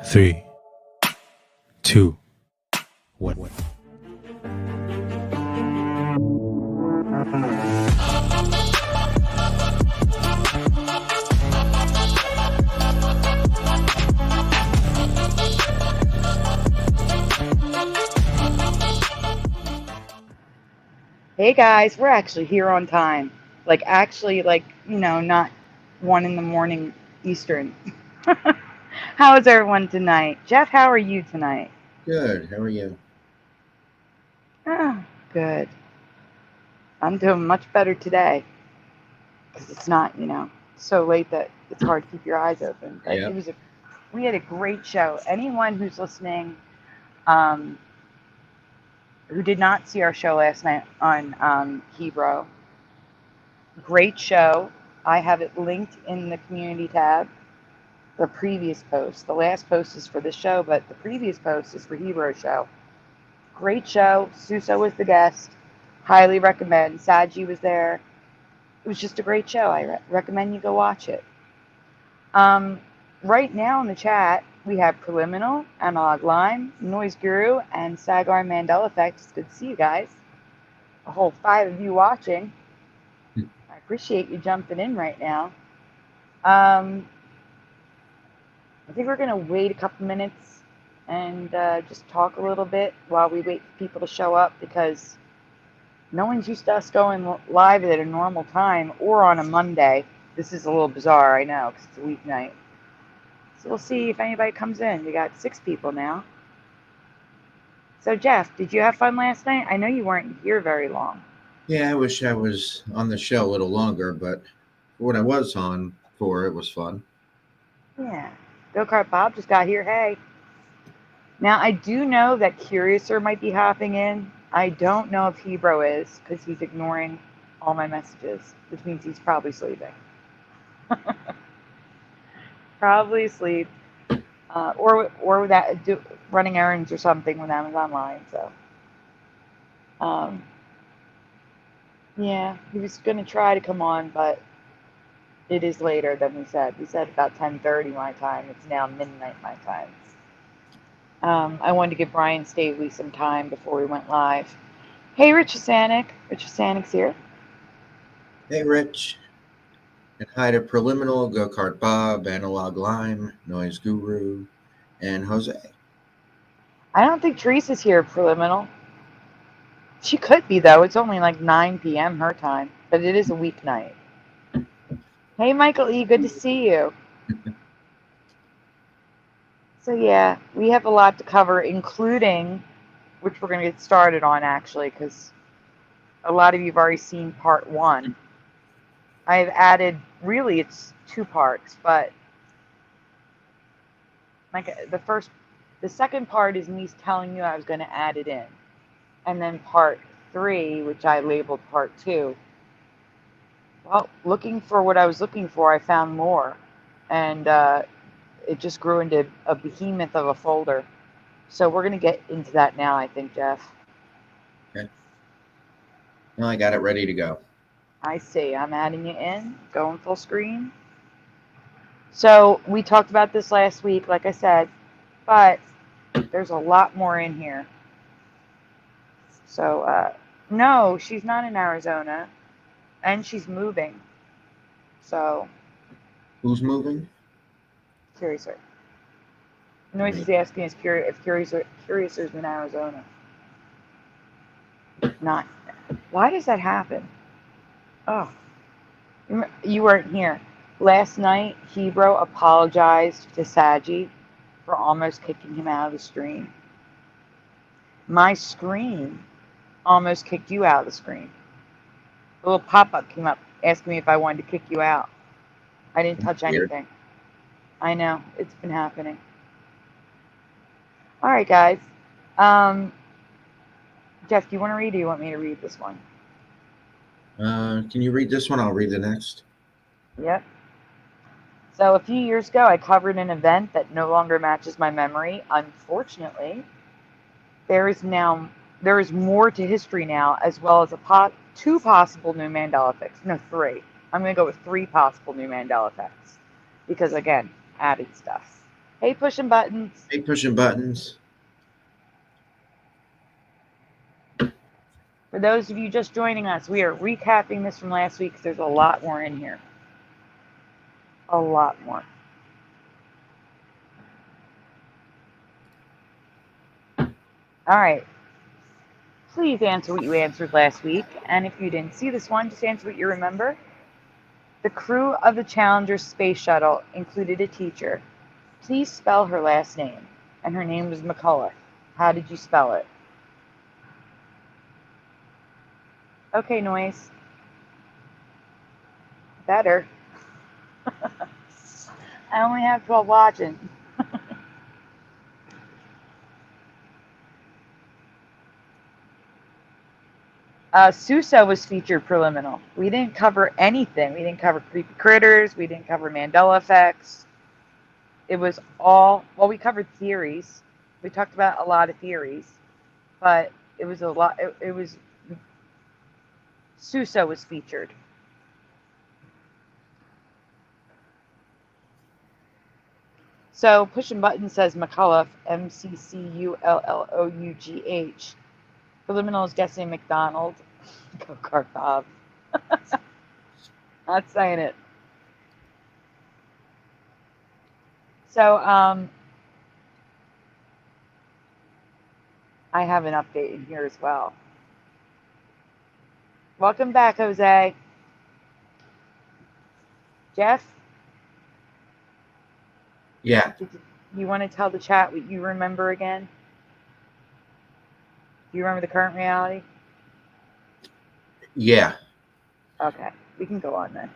3, 2, 1. Hey guys, we're actually here on time. Not 1 in the morning Eastern. How is everyone tonight? Jeff, how are you tonight? Good. How are you? Ah, good. I'm doing much better today because it's not, so late that it's hard to keep your eyes open. But Yeah. we had a great show. Anyone who's listening, um, who did not see our show last night on Hebrew, great show. I have it linked in the community tab. The previous post. The last post is for this show, but the previous post is for Hebrew show. Great show. Suso was the guest. Highly recommend. Saji was there. It was just a great show. I recommend you go watch it. Right now in the chat, we have Preliminal, Analog Lime, Noise Guru, and Sagar Mandela Effect. It's good to see you guys. A whole 5 of you watching. I appreciate you jumping in right now. I think we're going to wait a couple minutes and just talk a little bit while we wait for people to show up because no one's used to us going live at a normal time or on a Monday. This is a little bizarre, I know, because it's a weeknight. So we'll see if anybody comes in. We got 6 people now. So Jeff, did you have fun last night? I know you weren't here very long. Yeah, I wish I was on the show a little longer, but for what I was on for, it was fun. Yeah. Go Kart Bob just got here. Hey. Now, I do know that Curiouser might be hopping in. I don't know if Hebrew is because he's ignoring all my messages, which means he's probably sleeping. Probably asleep. Or running errands or something when I was online. So, um, yeah, he was going to try to come on, but it is later than we said. We said about 10:30 my time. It's now midnight my time. I wanted to give Brian Stavely some time before we went live. Hey, Rich Sanik. Rich Sanik's here. Hey, Rich. And hi to Preliminal, Go Kart Bob, Analog Lime, Noise Guru, and Jose. I don't think Teresa's here, Preliminal. She could be, though. It's only like 9 p.m. her time, but it is a weeknight. Hey, Michael E., good to see you. So, yeah, we have a lot to cover, including, which we're going to get started on, actually, because a lot of you have already seen part 1. I've added, really, it's 2 parts, but like the second part is me telling you I was going to add it in. And then part 3, which I labeled part 2, well, looking for what I was looking for, I found more. And it just grew into a behemoth of a folder. So we're going to get into that now, I think, Jeff. Okay. Well, I got it ready to go. I see. I'm adding you in, going full screen. So we talked about this last week, like I said, but there's a lot more in here. So, no, she's not in Arizona, and she's moving. So, Who's moving? curious. Noise is asking if Curious is in Arizona. Not. Why does that happen? Oh, you weren't here. Last night, Hebrew apologized to Saji for almost kicking him out of the stream. My screen almost kicked you out of the screen. A little pop-up came up asking me if I wanted to kick you out. I didn't touch Weird. anything. I know. It's been happening. All right, guys. Jeff, do you want to read or do you want me to read this one? Can you read this one? I'll read the next. Yep. So a few years ago, I covered an event that no longer matches my memory. Unfortunately, there is more to history now, as well as 2 possible new Mandela effects. No, 3. I'm going to go with 3 possible new Mandela effects because, again, added stuff. Hey, pushing buttons. Hey, pushing buttons. For those of you just joining us, we are recapping this from last week because there's a lot more in here. A lot more. All right. Please answer what you answered last week. And if you didn't see this one, just answer what you remember. The crew of the Challenger space shuttle included a teacher. Please spell her last name. And her name was McCullough. How did you spell it? Okay, Noise. Better. I only have 12 watching. Susa was featured preliminary. We didn't cover anything. We didn't cover creepy critters. We didn't cover Mandela effects. It was all, well, we covered theories. We talked about a lot of theories, but it was a lot, it was, Susa was featured. So pushing button says McCullough, McCullough. Preliminal is guessing McDonald. Go Kart Bob. Not saying it. So I have an update in here as well. Welcome back, Jose. Jeff? Yeah. You want to tell the chat what you remember again? Do you remember the current reality? Yeah. Okay, we can go on then.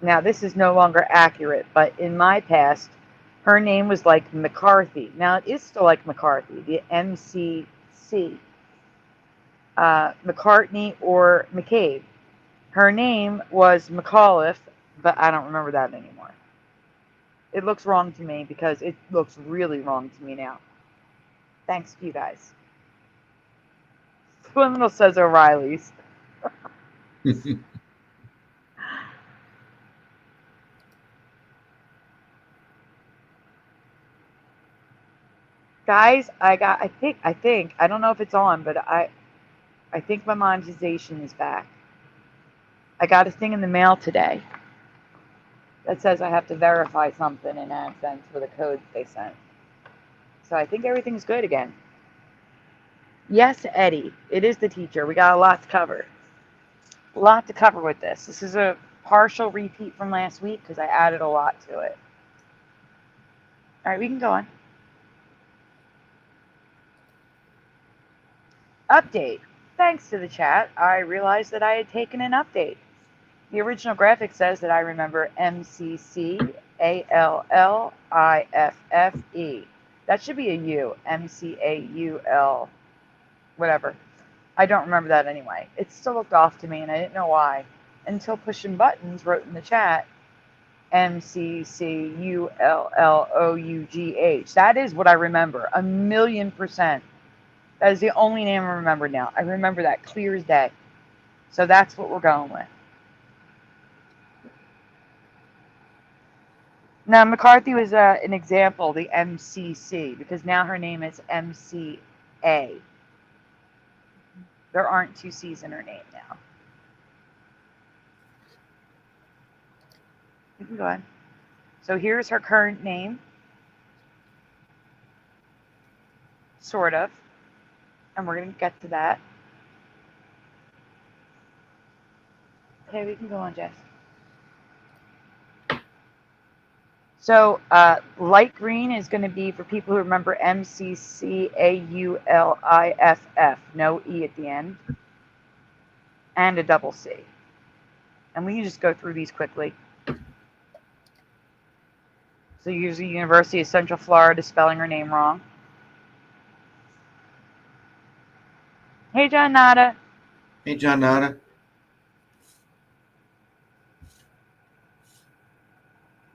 Now, this is no longer accurate, but in my past, her name was like McCarthy. Now, it is still like McCarthy, the MCC. McCartney or McCabe. Her name was McAuliffe, but I don't remember that anymore. It looks wrong to me because it looks really wrong to me now. Thanks to you guys. Subliminal says O'Reilly's. Guys, I think, I don't know if it's on, but I think my monetization is back. I got a thing in the mail today that says I have to verify something in AdSense for the codes they sent. So I think everything's good again. Yes, Eddie, it is the teacher. We got a lot to cover. A lot to cover with this. This is a partial repeat from last week because I added a lot to it. All right, we can go on. Update. Thanks to the chat, I realized that I had taken an update. The original graphic says that I remember MCCALLIFFE. That should be a U. MCAUL. Whatever. I don't remember that anyway. It still looked off to me, and I didn't know why. Until Pushing Buttons wrote in the chat, MCCULLOUGH. That is what I remember. 1,000,000%. That is the only name I remember now. I remember that clear as day. So that's what we're going with. Now, McCarthy was an example, the MCC, because now her name is MCA. There aren't two C's in her name now. You can go ahead. So here's her current name. Sort of. And we're going to get to that. Okay, we can go on, Jess. So light green is going to be for people who remember MCCAULIFF. No E at the end. And a double C. And we can just go through these quickly. So usually University of Central Florida spelling her name wrong. Hey, John Nada. Hey, John Nada.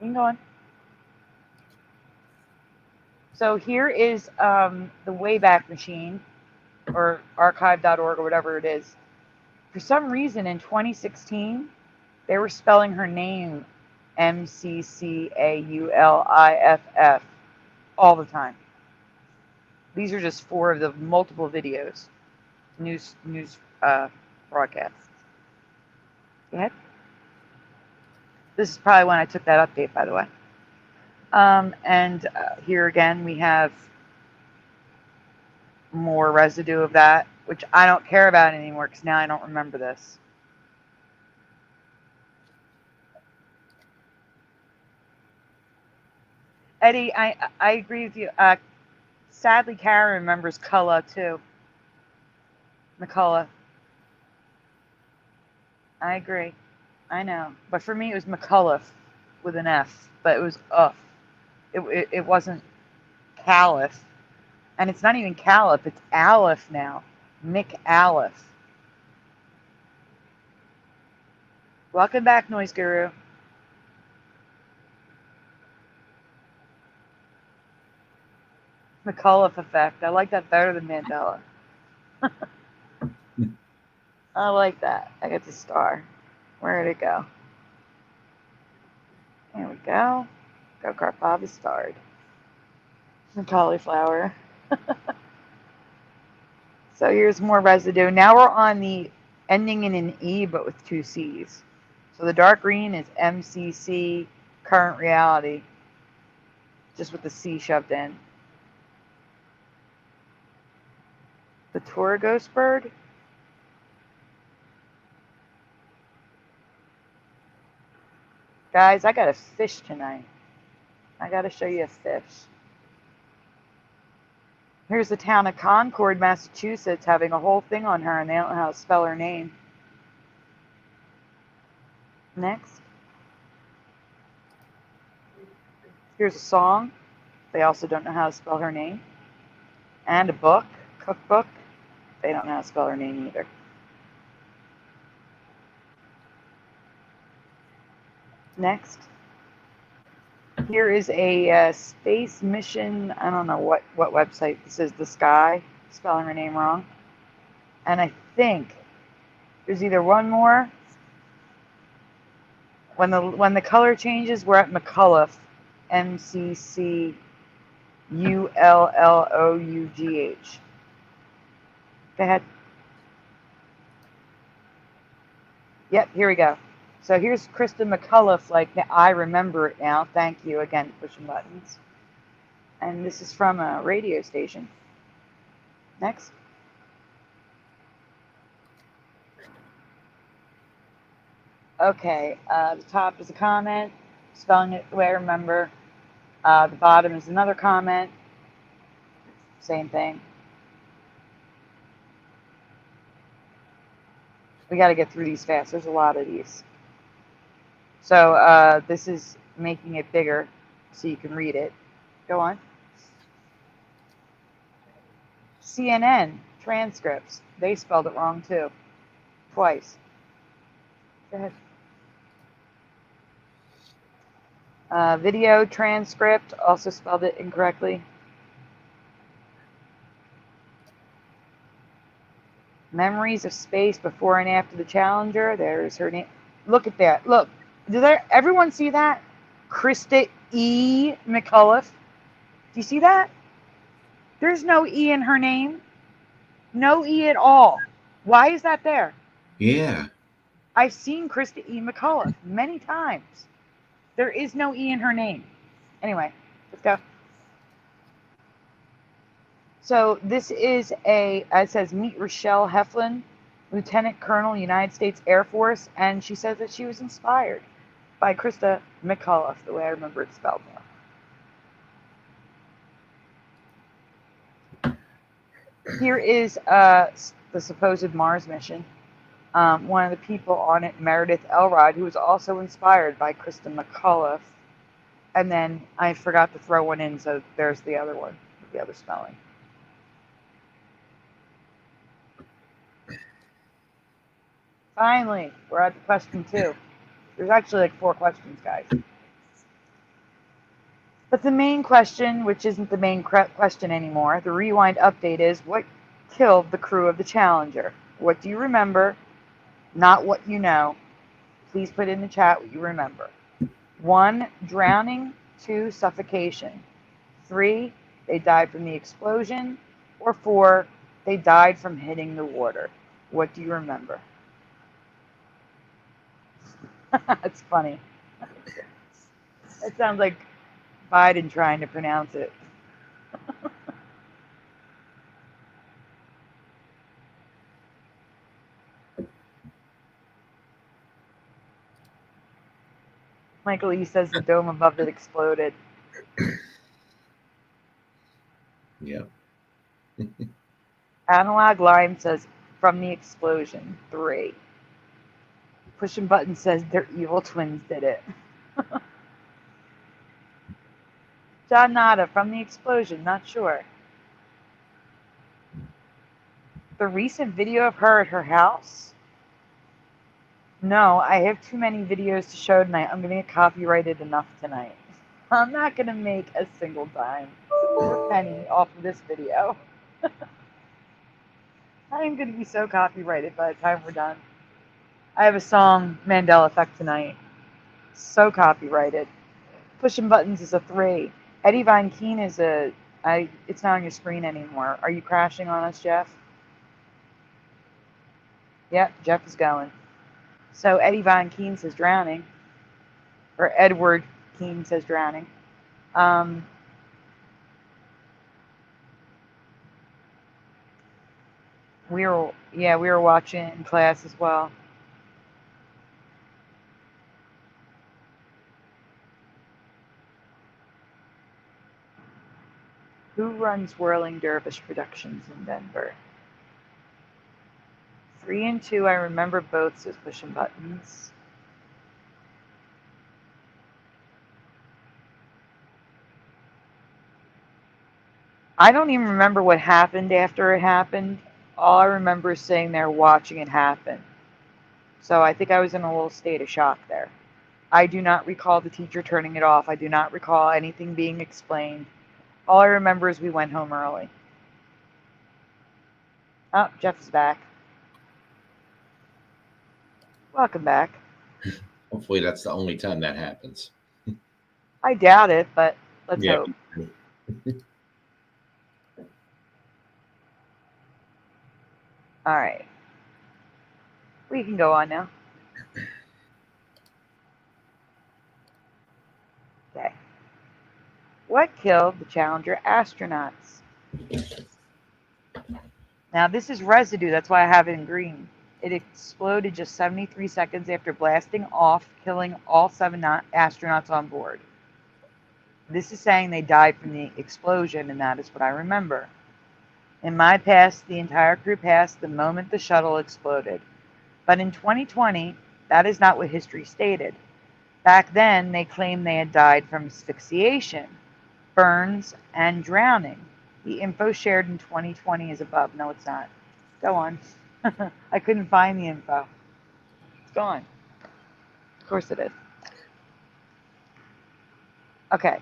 You can go on. So here is the Wayback Machine, or archive.org, or whatever it is. For some reason in 2016, they were spelling her name MCCAULIFF all the time. These are just 4 of the multiple videos, news broadcasts. Go ahead. This is probably when I took that update, by the way. And here again, we have more residue of that, which I don't care about anymore because now I don't remember this. Eddie, I agree with you. Sadly, Karen remembers Cullah too. McCullough. I agree. I know. But for me, it was McCullough with an F, but it was It wasn't Caliph. And it's not even Caliph, it's Aleph now. Mick Aleph. Welcome back, Noise Guru. McCullough effect. I like that better than Mandela. I like that. I get the star. Where'd it go? There we go. Go-kart Bob is starred. The cauliflower. So here's more residue. Now we're on the ending in an E but with 2 C's. So the dark green is MCC, current reality, just with the C shoved in. The Tora Ghost Bird. Guys, I got a fish tonight. I got to show you a fish. Here's the town of Concord, Massachusetts, having a whole thing on her, and they don't know how to spell her name. Next. Here's a song. They also don't know how to spell her name. And a book, cookbook. They don't know how to spell her name either. Next. Here is a space mission. I don't know what website this is. The Sky. Spelling her name wrong. And I think there's either one more. When the color changes, we're at McCullough. MCCULLOUGH. Go ahead. Yep, here we go. So here's Krista McCullough, like, I remember it now. Thank you again, pushing buttons. And this is from a radio station. Next. Okay, the top is a comment, spelling it the way I remember. The bottom is another comment. Same thing. We got to get through these fast. There's a lot of these. So this is making it bigger so you can read it. Go on. CNN transcripts. They spelled it wrong too. Twice. Go ahead. Video transcript also spelled it incorrectly. Memories of space before and after the Challenger. There's her name. Look at that. Look. Does everyone see that? Krista E. McCullough. Do you see that? There's no E in her name. No E at all. Why is that there? Yeah. I've seen Krista E. McCullough many times. There is no E in her name. Anyway, let's go. So this is it says, meet Rochelle Heflin, Lieutenant Colonel, United States Air Force, and she says that she was inspired by Krista McCullough, the way I remember it spelled now. Here is the supposed Mars mission. One of the people on it, Meredith Elrod, who was also inspired by Krista McCullough. And then I forgot to throw one in, so there's the other one, the other spelling. Finally, we're at the question 2. There's actually like 4 questions, guys. But the main question, which isn't the main question anymore, the rewind update is, what killed the crew of the Challenger? What do you remember? Not what you know. Please put in the chat what you remember. 1, drowning. 2, suffocation. 3, they died from the explosion. Or 4, they died from hitting the water. What do you remember? It's funny. It sounds like Biden trying to pronounce it. Michael E. says the dome above it exploded. Yeah. Analog Line says from the explosion. 3. Pushing Button says their evil twins did it. John Nada, from the explosion, not sure. The recent video of her at her house? No, I have too many videos to show tonight. I'm going to get copyrighted enough tonight. I'm not going to make a single dime or penny off of this video. I am going to be so copyrighted by the time we're done. I have a song, Mandela Effect, tonight. So copyrighted. Pushing Buttons is a 3. Eddie Von Keen is a... it's not on your screen anymore. Are you crashing on us, Jeff? Yep, Jeff is going. So Eddie Von Keen says drowning. Or Edward Keen says drowning. We were watching it in class as well. Who runs Whirling Dervish Productions in Denver? 3 and 2, I remember both, says Pushing Buttons. I don't even remember what happened after it happened. All I remember is sitting there watching it happen. So I think I was in a little state of shock there. I do not recall the teacher turning it off. I do not recall anything being explained. All I remember is we went home early. Oh, Jeff is back. Welcome back. Hopefully that's the only time that happens. I doubt it, but let's hope. All right. We can go on now. Okay. What killed the Challenger astronauts? Now, this is residue. That's why I have it in green. It exploded just 73 seconds after blasting off, killing all 7 astronauts on board. This is saying they died from the explosion, and that is what I remember. In my past, the entire crew passed the moment the shuttle exploded. But in 2020, that is not what history stated. Back then, they claimed they had died from asphyxiation, burns, and drowning. The info shared in 2020 is above. No, it's not. Go on. I couldn't find the info. It's gone. Of course it is. Okay.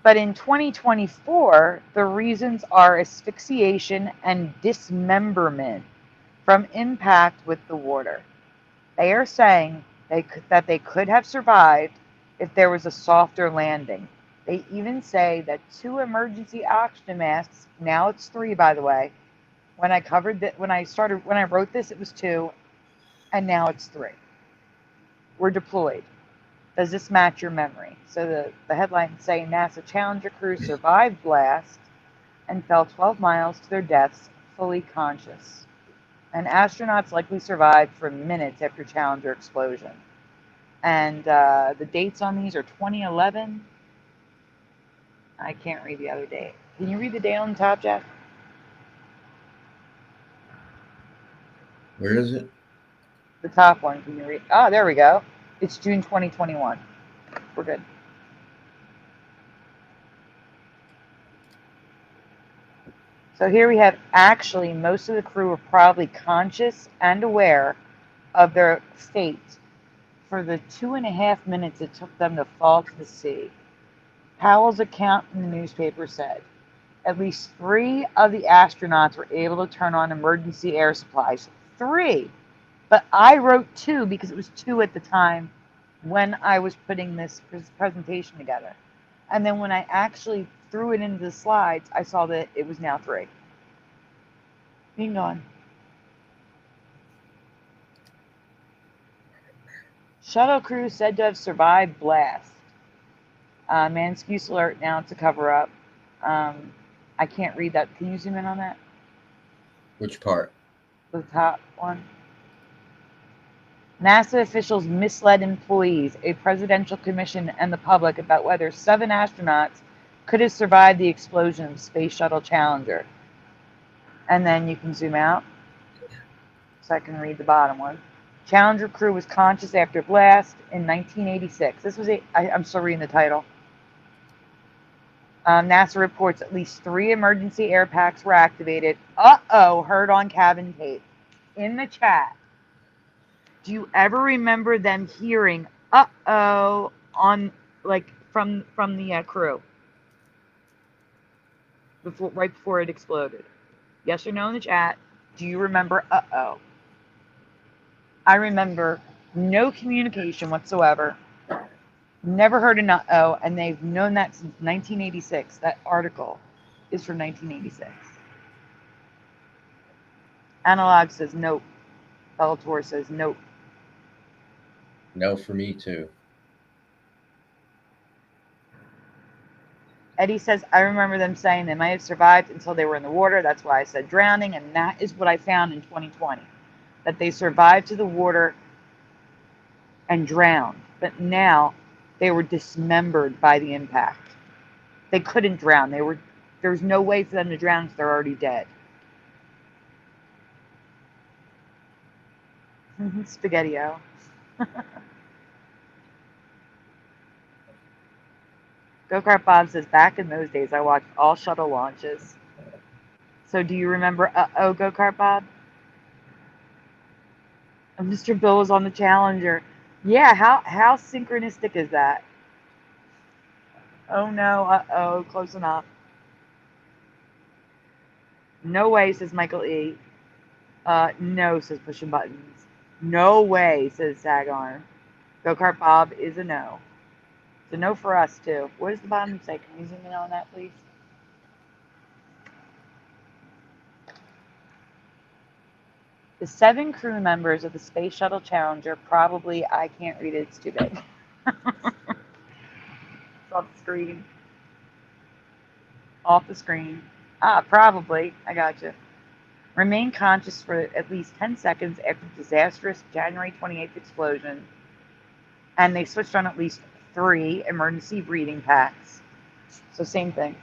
But in 2024, the reasons are asphyxiation and dismemberment from impact with the water. They are saying that they could have survived if there was a softer landing. They even say that 2 emergency oxygen masks, now it's 3 by the way. When I wrote this, it was 2, and now it's 3. Were deployed. Does this match your memory? So the headline saying NASA Challenger crew survived blast and fell 12 miles to their deaths fully conscious. And astronauts likely survived for minutes after Challenger explosion. And the dates on these are 2011. I can't read the other date. Can you read the date on the top, Jeff? Where is it? The top one. Can you read? Oh, there we go. It's June 2021. We're good. So here we have actually most of the crew were probably conscious and aware of their fate for the 2.5 minutes it took them to fall to the sea. Powell's account in the newspaper said, at least 3 of the astronauts were able to turn on emergency air supplies. 3. But I wrote 2 because it was 2 at the time when I was putting this presentation together. And then when I actually threw it into the slides, I saw that it was now 3. Hang on. Shuttle crew said to have survived blast. Man excuse alert now to cover up. I can't read that. Can you zoom in on that? Which part? The top one. NASA officials misled employees, a presidential commission, and the public about whether 7 astronauts could have survived the explosion of Space Shuttle Challenger. And then you can zoom out so I can read the bottom one. Challenger crew was conscious after blast in 1986. This was I'm still reading the title. NASA reports at least 3 emergency air packs were activated. Heard on cabin tape. In the chat. Do you ever remember them hearing on like from the crew right before it exploded? Yes or no in the chat. Do you remember I remember no communication whatsoever. Never heard an and they've known that since 1986. That article is from 1986. Analog says nope. Bellator says nope. No, for me too. Eddie says, I remember them saying they might have survived until they were in the water. That's why I said drowning. And that is what I found in 2020, that they survived to the water and drowned. But now they were dismembered by the impact. They couldn't drown. There was no way for them to drown because they're already dead. Spaghetti-O. Go-Kart Bob says, back in those days, I watched all shuttle launches. So do you remember Go-Kart Bob? And Mr. Bill was on the Challenger. Yeah, how synchronistic is that? Oh no, close enough. No way, says Michael E. No, says Pushing Buttons. No way, says Sagarn. Go-Kart Bob is a no. It's a no for us, too. What does the bottom say? Can you zoom in on that, please? The 7 crew members of the Space Shuttle Challenger probably, I can't read it, it's too big. It's off the screen. Off the screen. Probably. I gotcha. Remain conscious for at least 10 seconds after the disastrous January 28th explosion. And they switched on at least 3 emergency breathing packs. So same thing.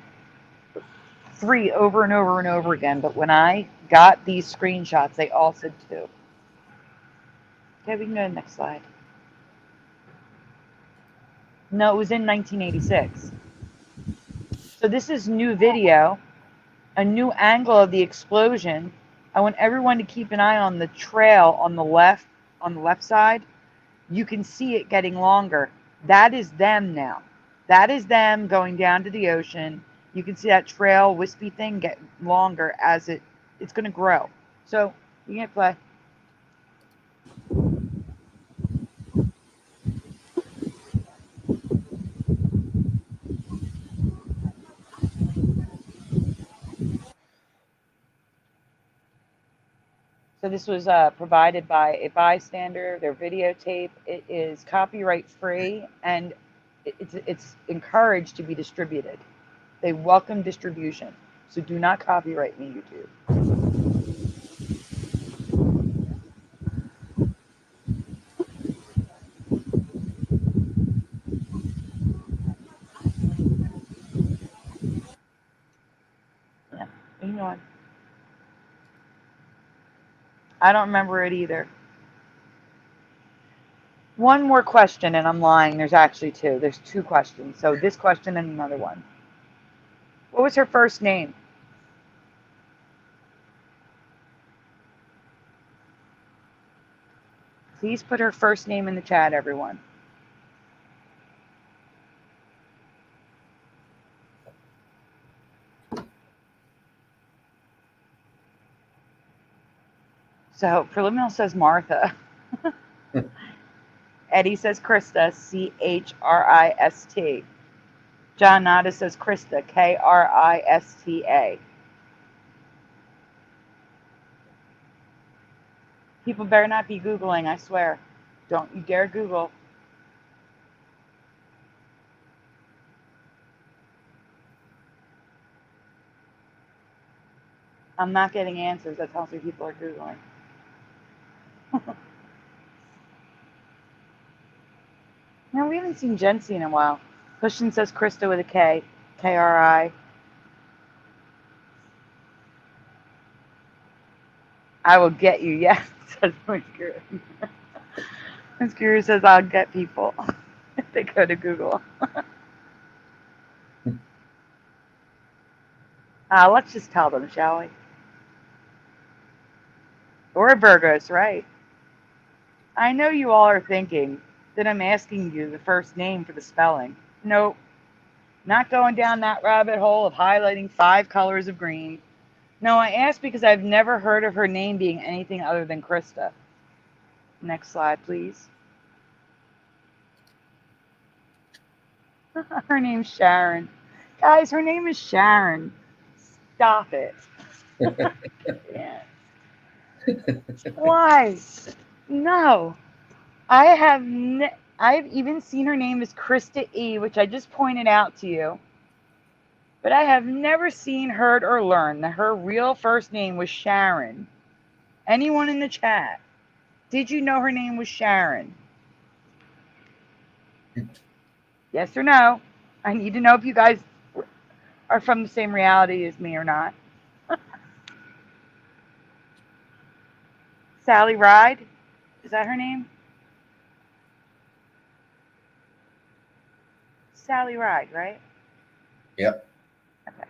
3 over and over and over again. But when I got these screenshots, they all said 2. Okay, we can go to the next slide. No, it was in 1986. So this is new video, a new angle of the explosion. I want everyone to keep an eye on the trail on the left side. You can see it getting longer. That is them now. That is them going down to the ocean. You can see that trail, wispy thing get longer as it's going to grow. So you can play. So this was provided by a bystander, their videotape. It is copyright free and it's encouraged to be distributed. They welcome distribution. So do not copyright me, YouTube. Yeah, hang on. I don't remember it either. One more question, and I'm lying. There's actually 2. There's 2 questions. So this question and another one. What was her first name? Please put her first name in the chat, everyone. So Preliminal says Martha. Eddie says Krista, Christ. John Nada says Krista, Krista. People better not be Googling, I swear. Don't you dare Google. I'm not getting answers. That tells me people are Googling. No, we haven't seen Jency in a while. Christian says Krista with a K. Kri. I will get you, yes, says Miss Guru. Miss Guru says I'll get people if they go to Google. Let's just tell them, shall we? Or Burgos, right? I know you all are thinking that I'm asking you the first name for the spelling. Nope. Not going down that rabbit hole of highlighting 5 colors of green. No, I asked because I've never heard of her name being anything other than Krista. Next slide, please. Her name's Sharon. Guys, her name is Sharon. Stop it. Yeah. Why? No. I've even seen her name as Krista E, which I just pointed out to you. But I have never seen, heard, or learned that her real first name was Sharon. Anyone in the chat? Did you know her name was Sharon? Yes or no? I need to know if you guys are from the same reality as me or not. Sally Ride? Is that her name? Sally Ride, right? Yep. Okay.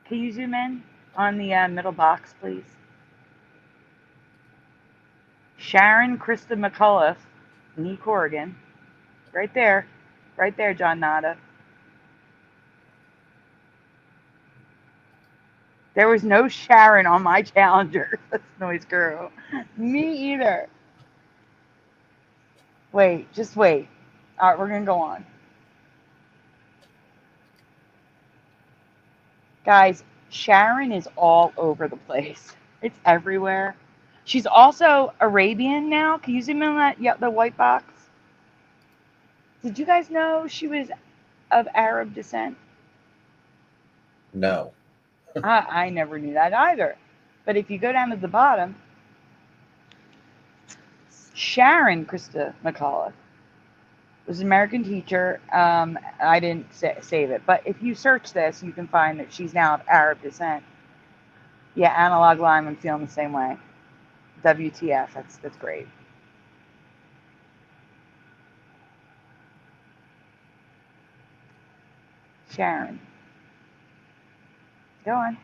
Can you zoom in on the middle box, please? Sharon Krista McCullough, Nee Corrigan. Right there. Right there, John Nada. There was no Sharon on my challenger. That's Noise Guru. Me either. Wait, just wait. All right, we're going to go on. Guys, Sharon is all over the place. It's everywhere. She's also Arabian now. Can you zoom in on that? Yeah, the white box. Did you guys know she was of Arab descent? No. I never knew that either. But if you go down to the bottom, Sharon Krista McCullough was an American teacher. I didn't save it. But if you search this, you can find that she's now of Arab descent. Yeah, analog line, I'm feeling the same way. WTF, that's great. Sharon. Go on.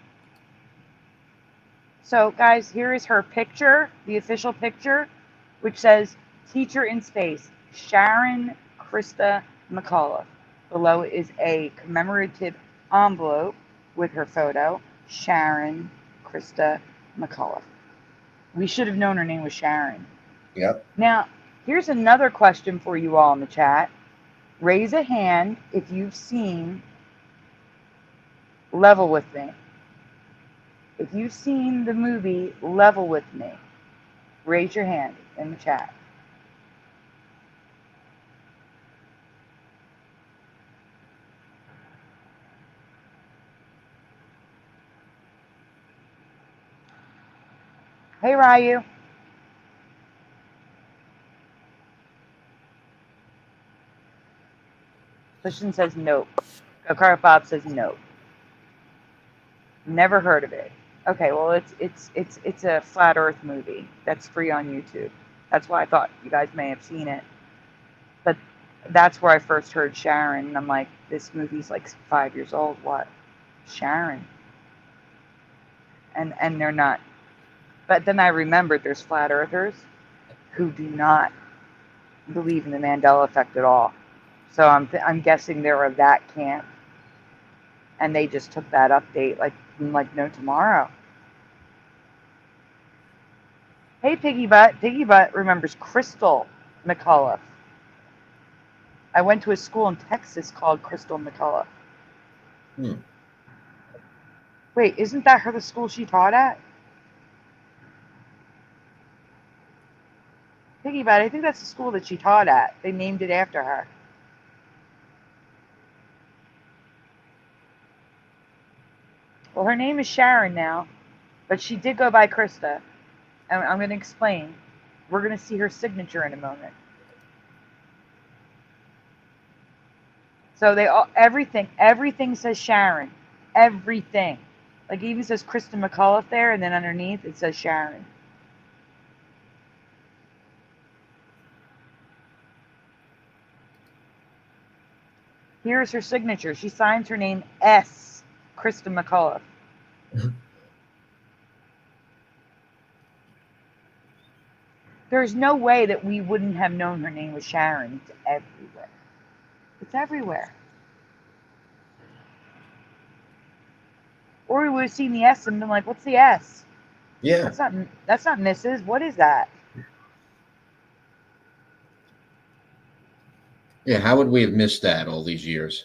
So, guys, here is her picture, the official picture, which says Teacher in Space, Sharon Krista McCullough. Below is a commemorative envelope with her photo, Sharon Krista McCullough. We should have known her name was Sharon. Yep. Now, here's another question for you all in the chat. Raise a hand if you've seen Level With Me. If you've seen the movie Level With Me, raise your hand in the chat. Hey, Ryu. Christian says nope. Go Bob says nope. Never heard of it. Okay, well it's a flat Earth movie that's free on YouTube. That's why I thought you guys may have seen it. But that's where I first heard Sharon, and I'm like, this movie's like 5 years old. What? Sharon. And they're not. But then I remembered there's flat earthers who do not believe in the Mandela effect at all. So I'm guessing they're of that camp, and they just took that update like no tomorrow. Hey, Piggy Butt. Piggy Butt remembers Crystal McCullough. I went to a school in Texas called Crystal McCullough. Hmm. Wait, isn't that the school she taught at? Piggy Butt, I think that's the school that she taught at. They named it after her. Well, her name is Sharon now, but she did go by Krista. And I'm going to explain. We're going to see her signature in a moment. So they all, everything says Sharon. Everything. Like it even says Krista McCullough there, and then underneath it says Sharon. Here's her signature. She signs her name S. Krista McCullough. There's no way that we wouldn't have known her name was Sharon. It's everywhere. It's everywhere. Or we would have seen the S and been like, "What's the S? Yeah. That's not Mrs. What is that?" Yeah. How would we have missed that all these years?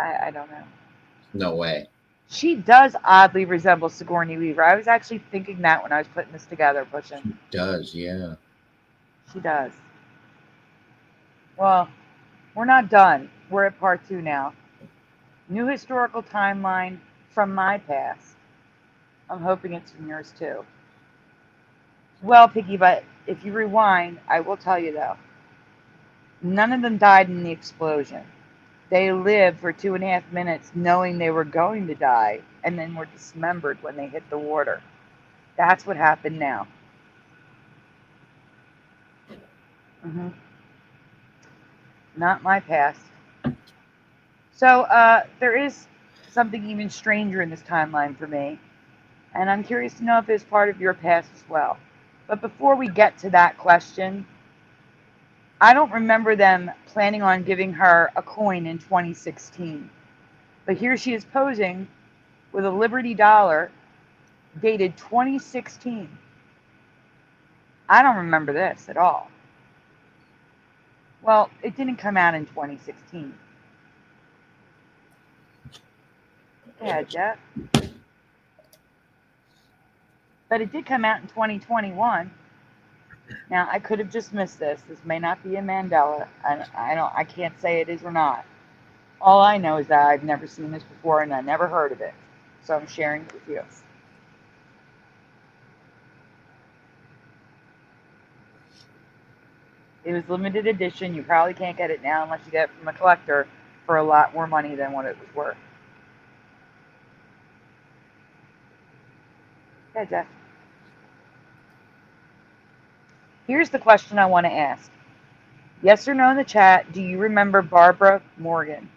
I don't know. No way. She does oddly resemble Sigourney Weaver. I was actually thinking that when I was putting this together, pushing. She does. Yeah. She does. Well, we're not done. We're at part 2 now. New historical timeline from my past. I'm hoping it's from yours too. Well, Piggy, but if you rewind, I will tell you though, none of them died in the explosion. They lived for 2.5 minutes knowing they were going to die and then were dismembered when they hit the water. That's what happened now. Not my past. So there is something even stranger in this timeline for me, and I'm curious to know if it's part of your past as well. But before we get to that question, I don't remember them planning on giving her a coin in 2016. But here she is posing with a Liberty dollar dated 2016. I don't remember this at all. Well, it didn't come out in 2016. Yeah, Jeff. But it did come out in 2021. Now, I could have just missed this. This may not be a Mandela. I can't say it is or not. All I know is that I've never seen this before and I never heard of it. So I'm sharing it with you. It was limited edition. You probably can't get it now unless you get it from a collector for a lot more money than what it was worth. Yeah, Jeff. Here's the question I want to ask. Yes or no in the chat, do you remember Barbara Morgan?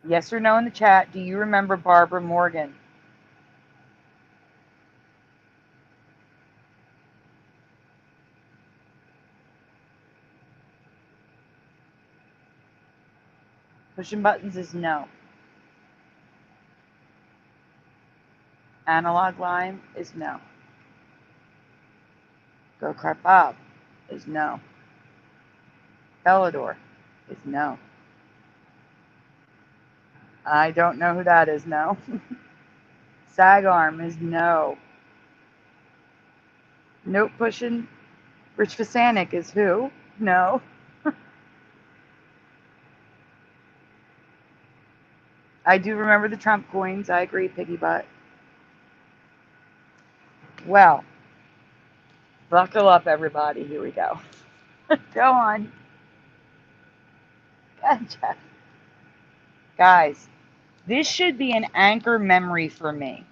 Yes or no in the chat, do you remember Barbara Morgan? Pushing buttons is no. Analog line is no. Go Kart Bob is no. Bellador is no. I don't know who that is, no. Sagarm is no. Note pushing. Rich Fasanik is who? No. I do remember the Trump coins. I agree, Piggy Butt. Well, buckle up, everybody. Here we go. Go on. Gotcha. Guys, this should be an anchor memory for me,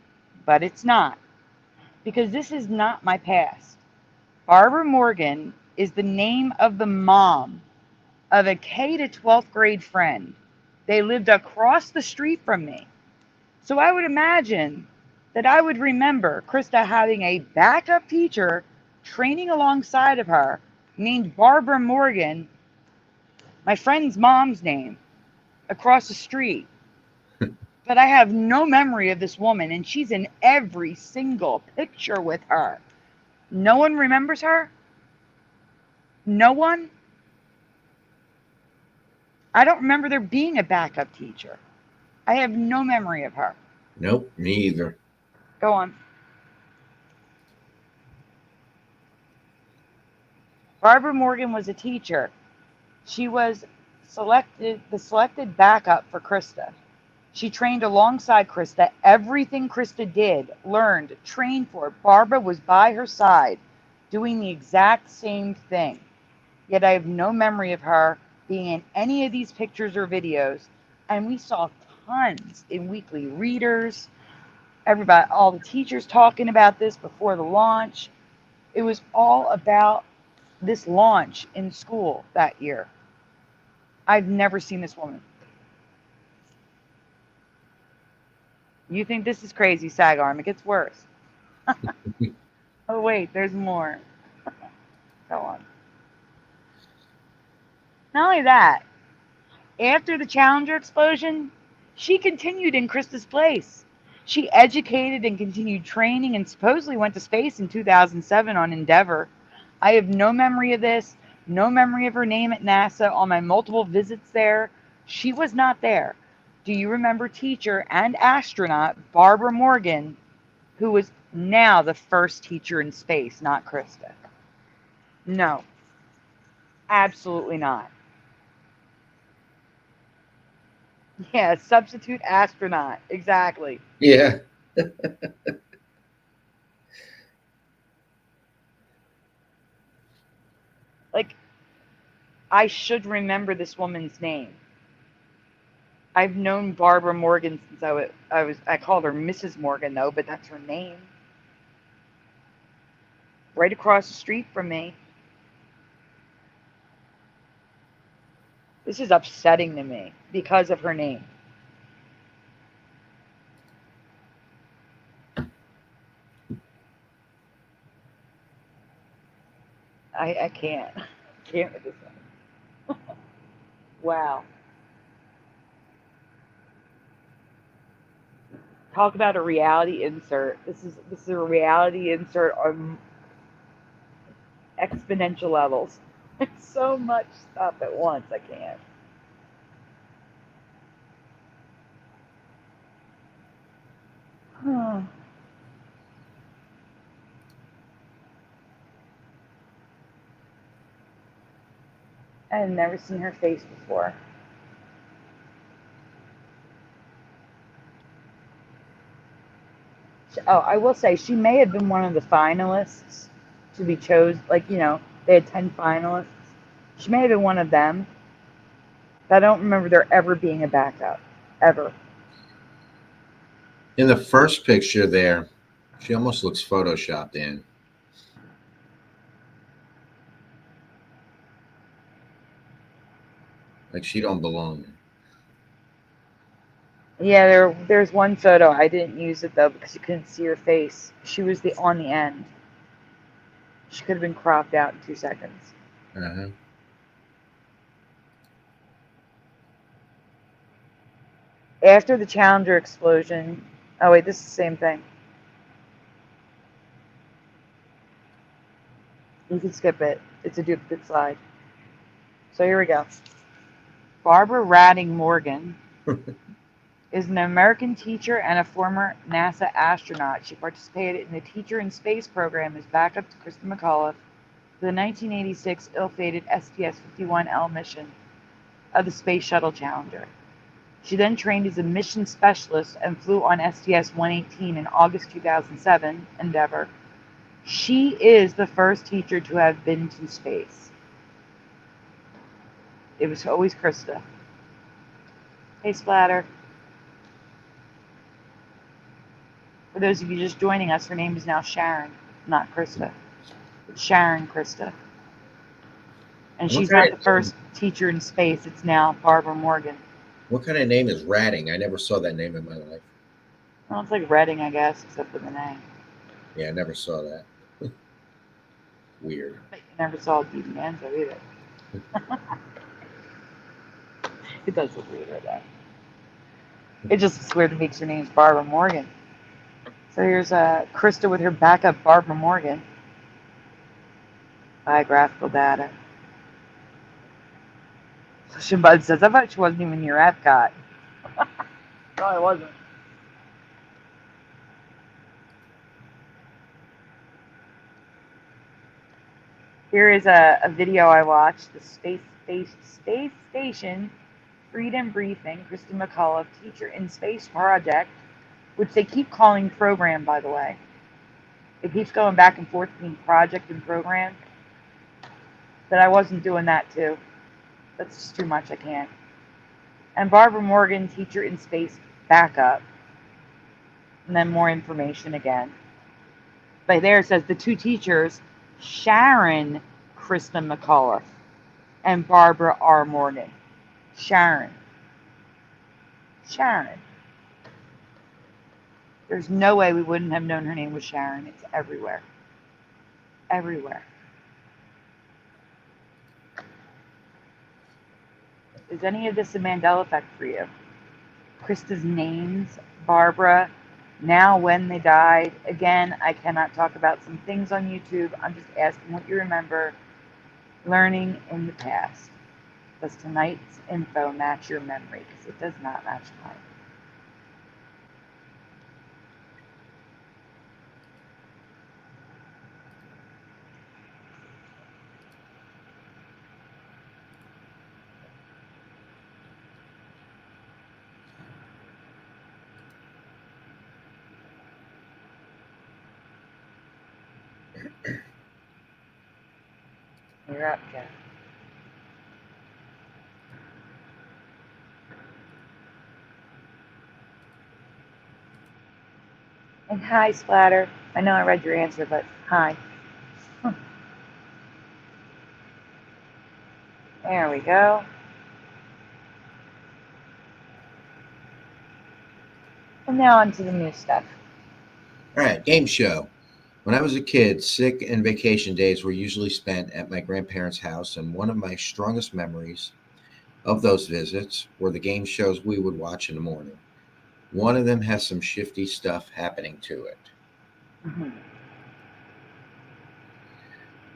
but it's not, because this is not my past. Barbara Morgan is the name of the mom of a K to 12th grade friend. They lived across the street from me. So I would imagine that I would remember Krista having a backup teacher training alongside of her named Barbara Morgan, my friend's mom's name, across the street. But I have no memory of this woman, and she's in every single picture with her. No one remembers her? No one? I don't remember there being a backup teacher. I have no memory of her. Nope, me either. Go on. Barbara Morgan was a teacher. She was the selected backup for Krista. She trained alongside Krista. Everything Krista did, learned, trained for, Barbara was by her side, doing the exact same thing. Yet I have no memory of her being in any of these pictures or videos. And we saw tons in weekly readers. Everybody, all the teachers talking about this before the launch. It was all about this launch in school that year. I've never seen this woman. You think this is crazy, Sagarm? It gets worse. Oh, wait, there's more. Go on. Not only that, after the Challenger explosion, she continued in Krista's place. She educated and continued training and supposedly went to space in 2007 on Endeavour. I have no memory of this, no memory of her name at NASA on my multiple visits there. She was not there. Do you remember teacher and astronaut Barbara Morgan, who was now the first teacher in space, not Krista? No, absolutely not. Yeah, substitute astronaut. Exactly. Yeah. Like, I should remember this woman's name. I've known Barbara Morgan since I called her Mrs. Morgan though, but that's her name. Right across the street from me. This is upsetting to me because of her name. I can't. Can't with this one. Wow. Talk about a reality insert. This is a reality insert on exponential levels. It's so much stuff at once. I can't. I had never seen her face before. Oh, I will say she may have been one of the finalists to be chosen. Like, they had 10 finalists. She may have been one of them. But I don't remember there ever being a backup. Ever. In the first picture there, she almost looks photoshopped in. Like she don't belong there. Yeah, there's one photo. I didn't use it, though, because you couldn't see her face. She was on the end. She could have been cropped out in 2 seconds. Uh-huh. After the Challenger explosion... Oh, wait, this is the same thing. You can skip it. It's a duplicate slide. So here we go. Barbara Radding Morgan is an American teacher and a former NASA astronaut. She participated in the Teacher in Space program as backup to Krista McAuliffe for the 1986 ill-fated STS-51L mission of the Space Shuttle Challenger. She then trained as a mission specialist and flew on STS-118 in August 2007, Endeavour. She is the first teacher to have been to space. It was always Krista. Hey, Splatter. For those of you just joining us, her name is now Sharon, not Krista. It's Sharon Krista. And she's not the first teacher in space. It's now Barbara Morgan. What kind of name is Ratting? I never saw that name in my life. Well, it's like Redding, I guess, except for the name. Yeah, I never saw that. Weird. But you never saw Dee Manzo either. It does look weird right there. It just weird to makes her name's Barbara Morgan. So here's Krista with her backup Barbara Morgan. Biographical data. So Shimbud says, I thought she wasn't even near Epcot. No, I wasn't. Here is a video I watched, the Space Station Freedom Briefing, Kristen McAuliffe, Teacher in Space Project, which they keep calling program, by the way. It keeps going back and forth between project and program. But I wasn't doing that too. That's just too much, I can't. And Barbara Morgan, Teacher in Space Backup. And then more information again. But there it says the two teachers, Sharon Kristen McAuliffe and Barbara R. Morgan. Sharon. There's no way we wouldn't have known her name was Sharon. It's everywhere. Everywhere. Is any of this a Mandela effect for you? Krista's names, Barbara, now when they died. Again, I cannot talk about some things on YouTube. I'm just asking what you remember learning in the past. Does tonight's info match your memory? Because it does not match mine. You're up, Jeff. And hi, Splatter. I know I read your answer, but hi. There we go. And now on to the new stuff. All right, game show. When I was a kid, sick and vacation days were usually spent at my grandparents' house, and one of my strongest memories of those visits were the game shows we would watch in the morning. One of them has some shifty stuff happening to it. Mm-hmm.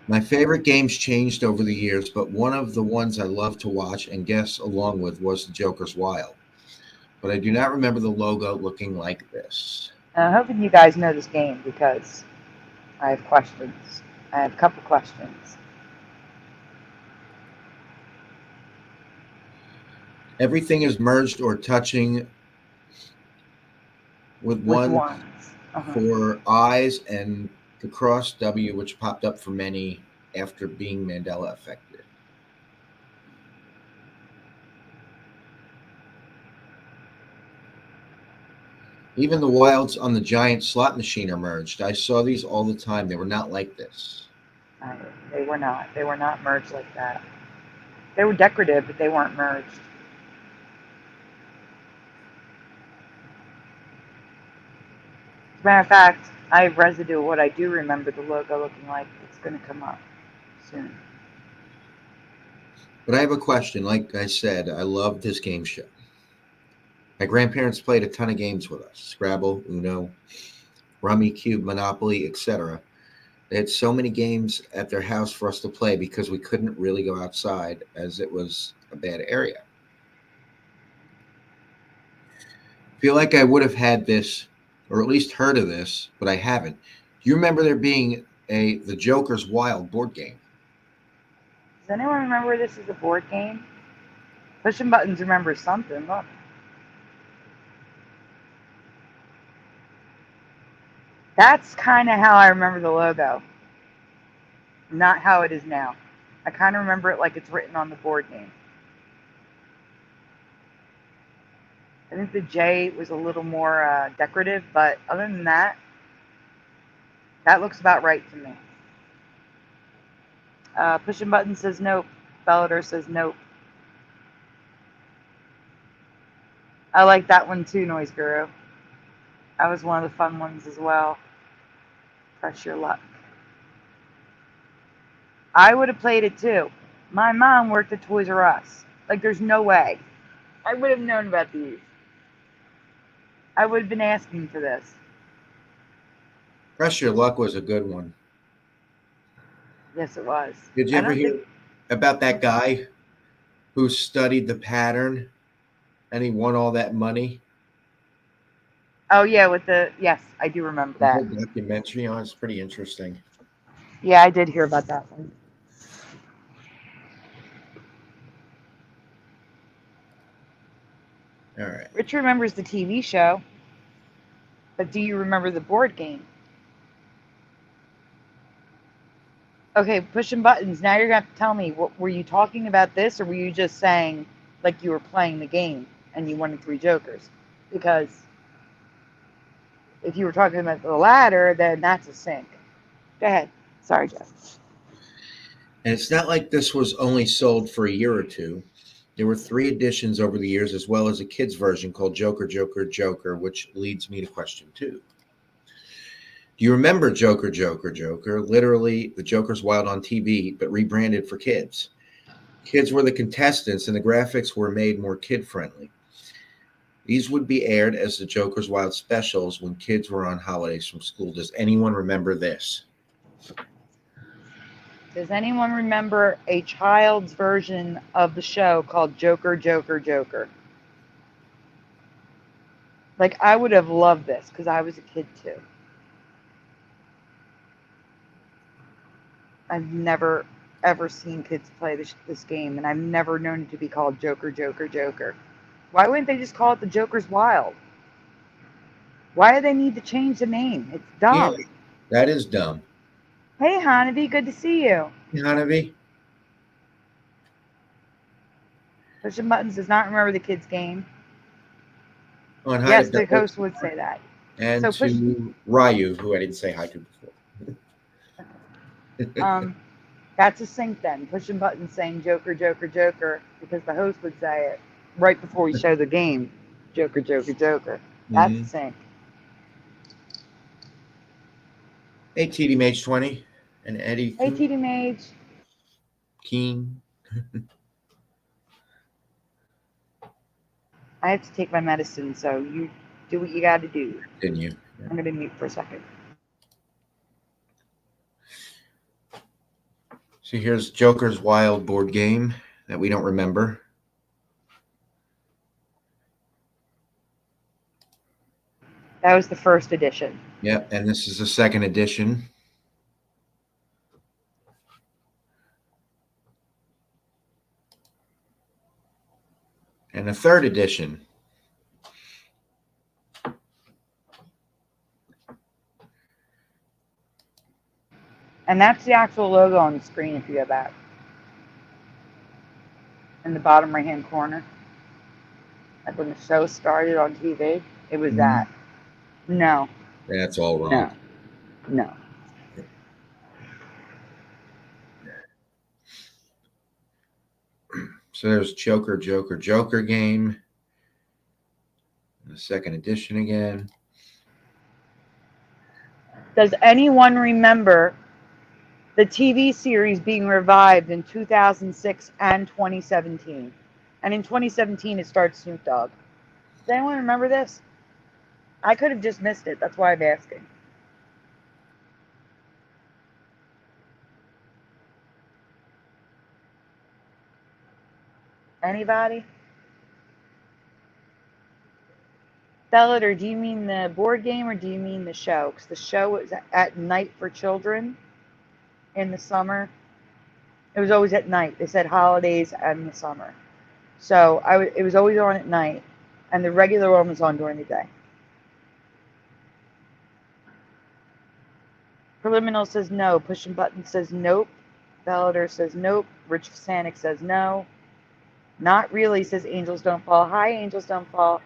My favorite games changed over the years, but one of the ones I loved to watch and guess along with was the Joker's Wild. But I do not remember the logo looking like this. I'm hoping you guys know this game because I have questions. I have a couple questions. Everything is merged or touching with With one ones. for eyes and the cross W, which popped up for many after being Mandela affected. Even the wilds on the giant slot machine are merged. I saw these all the time. They were not like this. They were not. They were not merged like that. They were decorative, but they weren't merged. As a matter of fact, I have residue of what I do remember the logo looking like. It's going to come up soon. But I have a question. Like I said, I love this game show. My grandparents played a ton of games with us: Scrabble, Uno, Rummy, Cube, Monopoly, etc. They had so many games at their house for us to play because we couldn't really go outside as it was a bad area. I feel like I would have had this, or at least heard of this, but I haven't. Do you remember there being the Joker's Wild board game? Does anyone remember this as a board game? Pushing Buttons remembers something. Look. That's kind of how I remember the logo. Not how it is now. I kind of remember it like it's written on the board game. I think the J was a little more decorative, but other than that, that looks about right to me. Pushing Button says nope. Bellador says nope. I like that one too, Noise Guru. That was one of the fun ones as well. Press your luck. I would have played it too. My mom worked at Toys R Us. Like, there's no way. I would have known about these. I would have been asking for this. Press Your Luck was a good one. Yes, it was. Did you I ever don't hear think. about that guy who studied the pattern and he won all that money? Oh yeah, with the yes, I do remember The that. whole documentary on it's pretty interesting. Yeah, I did hear about that one. All right. Rich remembers the TV show, but do you remember the board game? Okay, pushing buttons. Now you're gonna have to tell me. What, were you talking about this, or were you just saying like you were playing the game and you wanted 3 jokers? Because if you were talking about the latter, then that's a sync. Go ahead. Sorry, Jeff. And it's not like this was only sold for a year or two. There were 3 editions over the years, as well as a kid's version called Joker, Joker, Joker, which leads me to question 2. Do you remember Joker, Joker, Joker? Literally, the Joker's Wild on TV, but rebranded for kids. Kids were the contestants, and the graphics were made more kid-friendly. These would be aired as the Joker's Wild specials when kids were on holidays from school. Does anyone remember this? Does anyone remember a child's version of the show called Joker, Joker, Joker? Like, I would have loved this because I was a kid too. I've never ever seen kids play this game, and I've never known it to be called Joker, Joker, Joker. Why wouldn't they just call it the Joker's Wild? Why do they need to change the name? It's Yeah, dumb. that is dumb. Hey, Hanabi, good to see you. Hanabi? Pushing Buttons does not remember the kids' game. On hi Yes, to the Doug host would say that. and So push. to Ryu, who I didn't say hi to before. That's a sync then. Pushing Buttons saying Joker, Joker, Joker, because the host would say it right before we show the game. Joker, Joker, Joker. That's a sync. Hey, TD Mage 20 and Eddie Hey, TD Mage. Keen. I have to take my medicine, so you do what you got to do. Didn't you? I'm going to mute for a second. So here's Joker's Wild board game that we don't remember. That was the first edition. Yep, and this is the second edition. And a third edition. And that's the actual logo on the screen if you go back. In the bottom right-hand corner. Like when the show started on TV, it was that. No. That's all wrong. No. So there's Joker, Joker, Joker game. The second edition again. Does anyone remember the TV series being revived in 2006 and 2017? And in 2017, it starts Snoop Dogg. Does anyone remember this? I could have just missed it. That's why I'm asking. Anybody? Bellator, do you mean the board game or do you mean the show? Because the show was at night for children in the summer. It was always at night. They said holidays and the summer. So it was always on at night, and the regular one was on during the day. Preliminal says no. Pushing Button says nope. Bellator says nope. Rich Sanic says no. Not really, says Angels Don't Fall. Hi, Angels Don't Fall.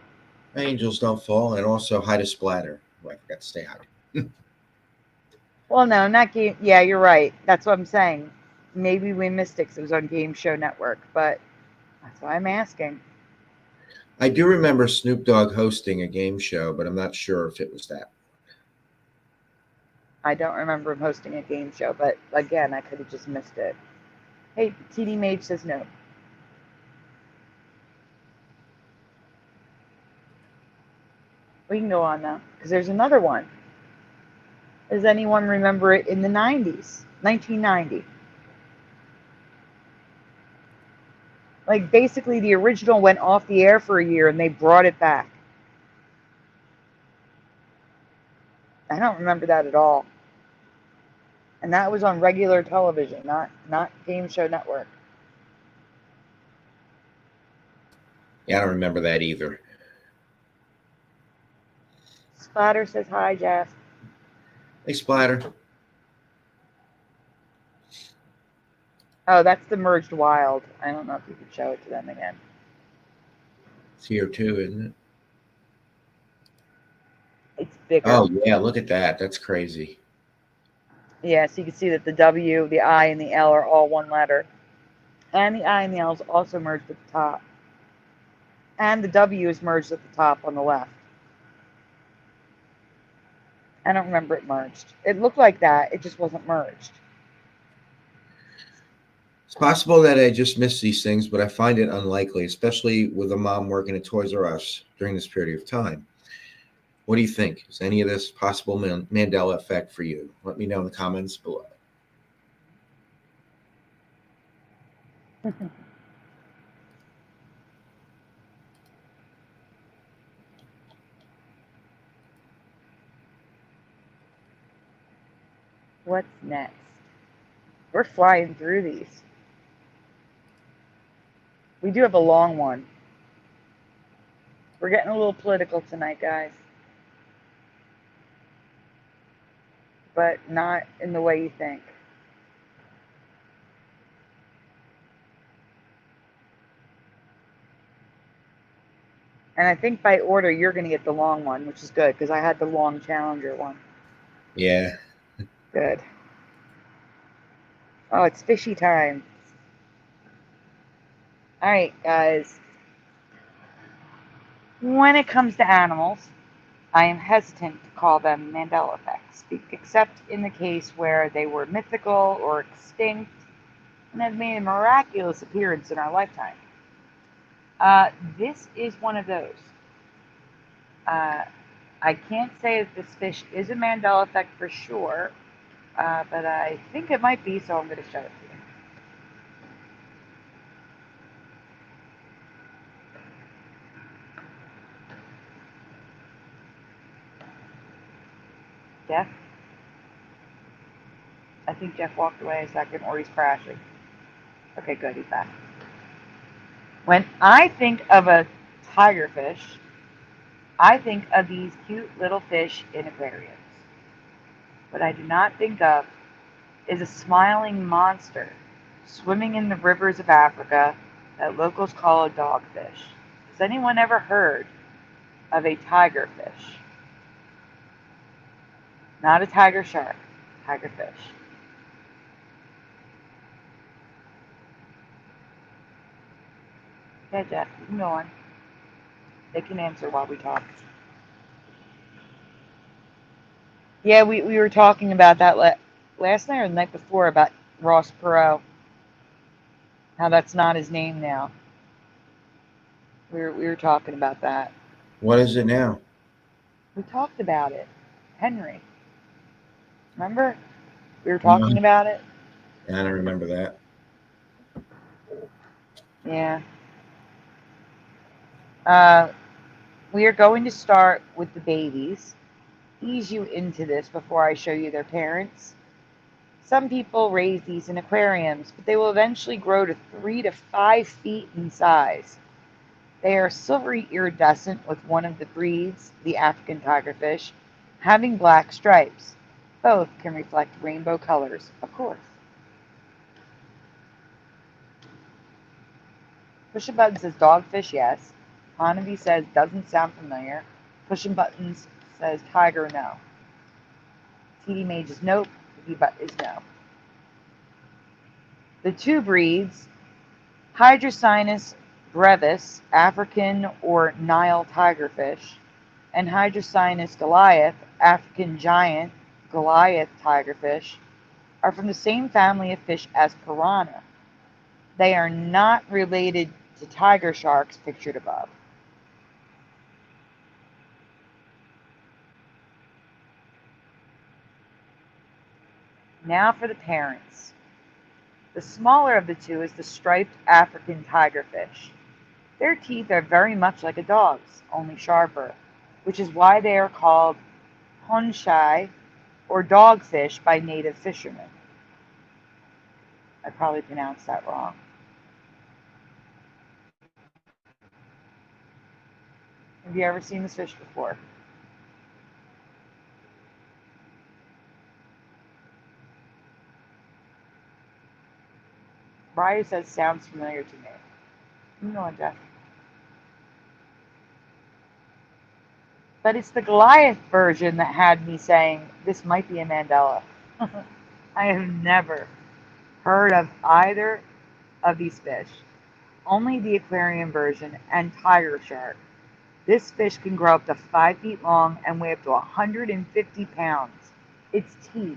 Angels Don't Fall, and also Hi to Splatter. Oh, I forgot to stay high. Well, no, not game. Yeah, you're right. That's what I'm saying. Maybe we missed it because it was on Game Show Network, but that's why I'm asking. I do remember Snoop Dogg hosting a game show, but I'm not sure if it was that. I don't remember him hosting a game show, but again, I could have just missed it. Hey, TD Mage says no. We can go on now because there's another one. Does anyone remember it in the 90s? 1990. Like basically the original went off the air for a year and they brought it back. I don't remember that at all. And that was on regular television, not Game Show Network. Yeah, I don't remember that either. Splatter says hi, Jeff. Hey, Splatter. Oh, that's the merged wild. I don't know if you could show it to them again. It's here too, isn't it? It's bigger. Oh, yeah, look at that. That's crazy. Yeah, so you can see that the W, the I, and the L are all one letter. And the I and the L is also merged at the top. And the W is merged at the top on the left. I don't remember it merged. It looked like that. It just wasn't merged. It's possible that I just missed these things, but I find it unlikely, especially with a mom working at Toys R Us during this period of time. What do you think? Is any of this possible Mandela effect for you? Let me know in the comments below. What's next? We're flying through these. We do have a long one. We're getting a little political tonight, guys. But not in the way you think. And I think by order, you're going to get the long one, which is good, because I had the long Challenger one. Yeah. Good. Oh, it's fishy time. All right, guys. When it comes to animals, I am hesitant to call them Mandela effects, except in the case where they were mythical or extinct and have made a miraculous appearance in our lifetime. This is one of those. I can't say that this fish is a Mandela effect for sure, but I think it might be, so I'm going to show it to you. Jeff? I think Jeff walked away a second, or he's crashing. Okay, good, he's back. When I think of a tigerfish, I think of these cute little fish in aquariums. What I do not think of is a smiling monster swimming in the rivers of Africa that locals call a dogfish. Has anyone ever heard of a tigerfish? Not a tiger shark, tigerfish. Yeah, Jeff, you can go on. They can answer while we talk. Yeah, we were talking about that last night or the night before about Ross Perot. How that's not his name now. We were talking about that. What is it now? We talked about it. Henry. Remember? We were talking about it. I don't remember that. Yeah. We are going to start with the babies. Ease you into this before I show you their parents. Some people raise these in aquariums, but they will eventually grow to 3 to 5 feet in size. They are silvery iridescent, with one of the breeds, the African tigerfish, having black stripes. Both can reflect rainbow colors, of course. Pushing Button says dogfish, yes. Honaby says doesn't sound familiar. Pushing Buttons says tiger, no. TD Mage is nope. But is no. The two breeds, Hydrocynus brevis, African or Nile tigerfish, and Hydrocynus goliath, African giant Goliath tigerfish, are from the same family of fish as piranha. They are not related to tiger sharks pictured above. Now for the parents. The smaller of the two is the striped African tigerfish. Their teeth are very much like a dog's, only sharper, which is why they are called honshai or dogfish by native fishermen. I probably pronounced that wrong. Have you ever seen this fish before? Briar says sounds familiar to me. You know it, Jeff. But it's the Goliath version that had me saying this might be a Mandela. I have never heard of either of these fish. Only the aquarium version and tiger shark. This fish can grow up to 5 feet long and weigh up to 150 pounds. Its teeth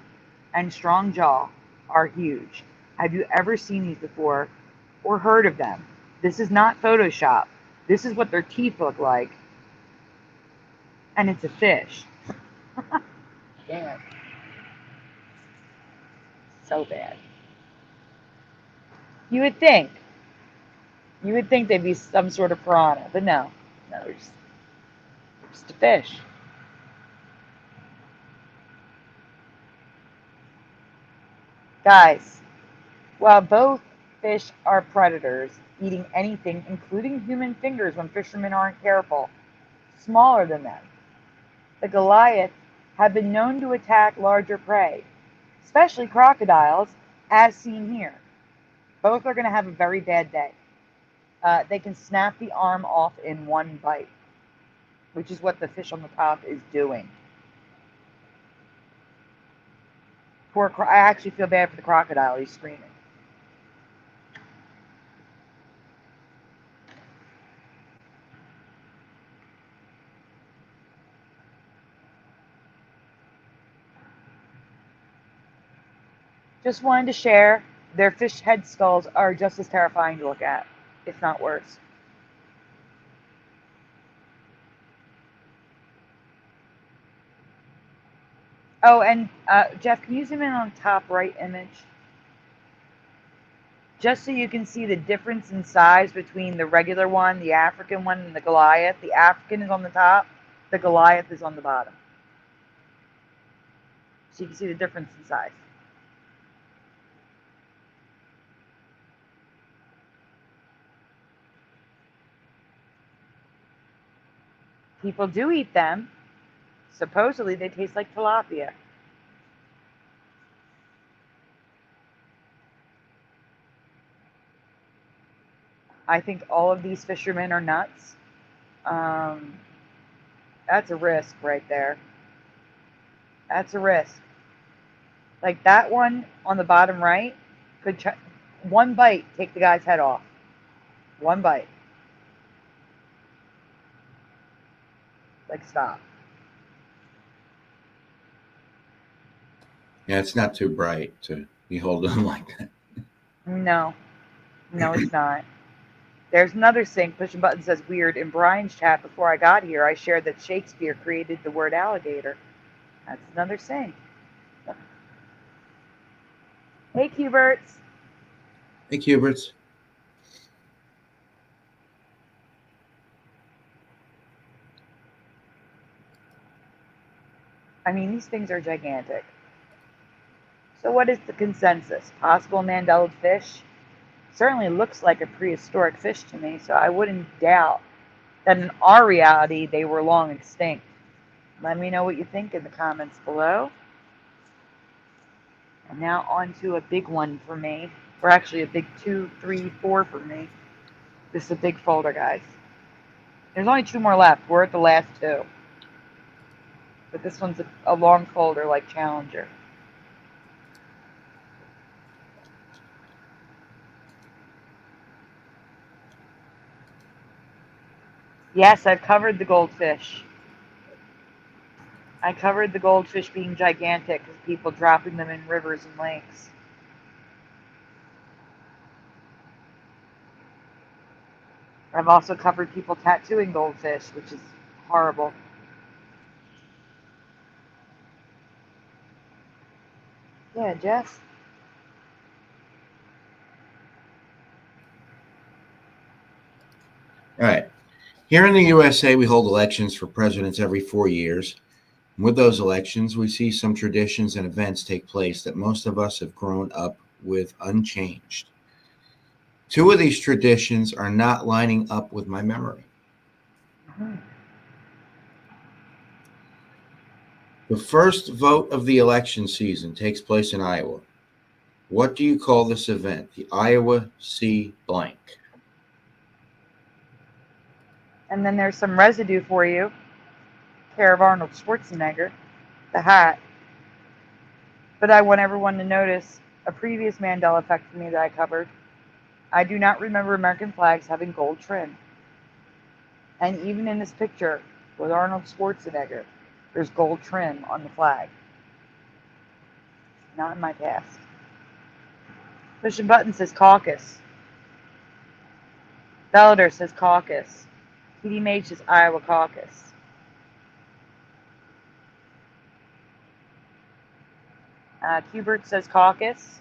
and strong jaw are huge. Have you ever seen these before or heard of them? This is not Photoshop. This is what their teeth look like. And it's a fish. Damn it. So bad. You would think they'd be some sort of piranha, but no, they're just a fish. Guys, while both fish are predators, eating anything, including human fingers when fishermen aren't careful, smaller than them, the Goliath have been known to attack larger prey, especially crocodiles, as seen here. Both are going to have a very bad day. They can snap the arm off in one bite, which is what the fish on the top is doing. I actually feel bad for the crocodile. He's screaming. Just wanted to share, their fish head skulls are just as terrifying to look at, if not worse. Oh, and Jeff, can you zoom in on the top right image? Just so you can see the difference in size between the regular one, the African one, and the Goliath. The African is on the top, the Goliath is on the bottom. So you can see the difference in size. People do eat them. Supposedly they taste like tilapia. I think all of these fishermen are nuts. That's a risk right there. That's a risk. Like that one on the bottom right could one bite take the guy's head off. One bite. Like stop. Yeah, it's not too bright to be holding like that. No, it's not. There's another thing. Push a button says weird. In Brian's chat before I got here, I shared that Shakespeare created the word alligator. That's another thing. Hey, Cuberts. Hey, Cuberts. I mean, these things are gigantic. So what is the consensus? Possible Mandela fish? Certainly looks like a prehistoric fish to me, so I wouldn't doubt that in our reality they were long extinct. Let me know what you think in the comments below. And now on to a big one for me. Or actually a big 2, 3, 4 for me. This is a big folder, guys. There's only 2 more left. We're at the last 2. But this one's a long folder like Challenger. Yes, I've covered the goldfish. I covered the goldfish being gigantic because people dropping them in rivers and lakes. I've also covered people tattooing goldfish, which is horrible. Yeah, Jeff. All right. Here in the USA, we hold elections for presidents every 4 years. With those elections, we see some traditions and events take place that most of us have grown up with unchanged. Two of these traditions are not lining up with my memory. Mhm. The first vote of the election season takes place in Iowa. What do you call this event? The Iowa C blank. And then there's some residue for you. Care of Arnold Schwarzenegger, the hat. But I want everyone to notice a previous Mandela effect for me that I covered. I do not remember American flags having gold trim. And even in this picture with Arnold Schwarzenegger, there's gold trim on the flag. Not in my past. Pushing Button says caucus. Bellator says caucus. TD Mage says Iowa caucus. Hubert says caucus.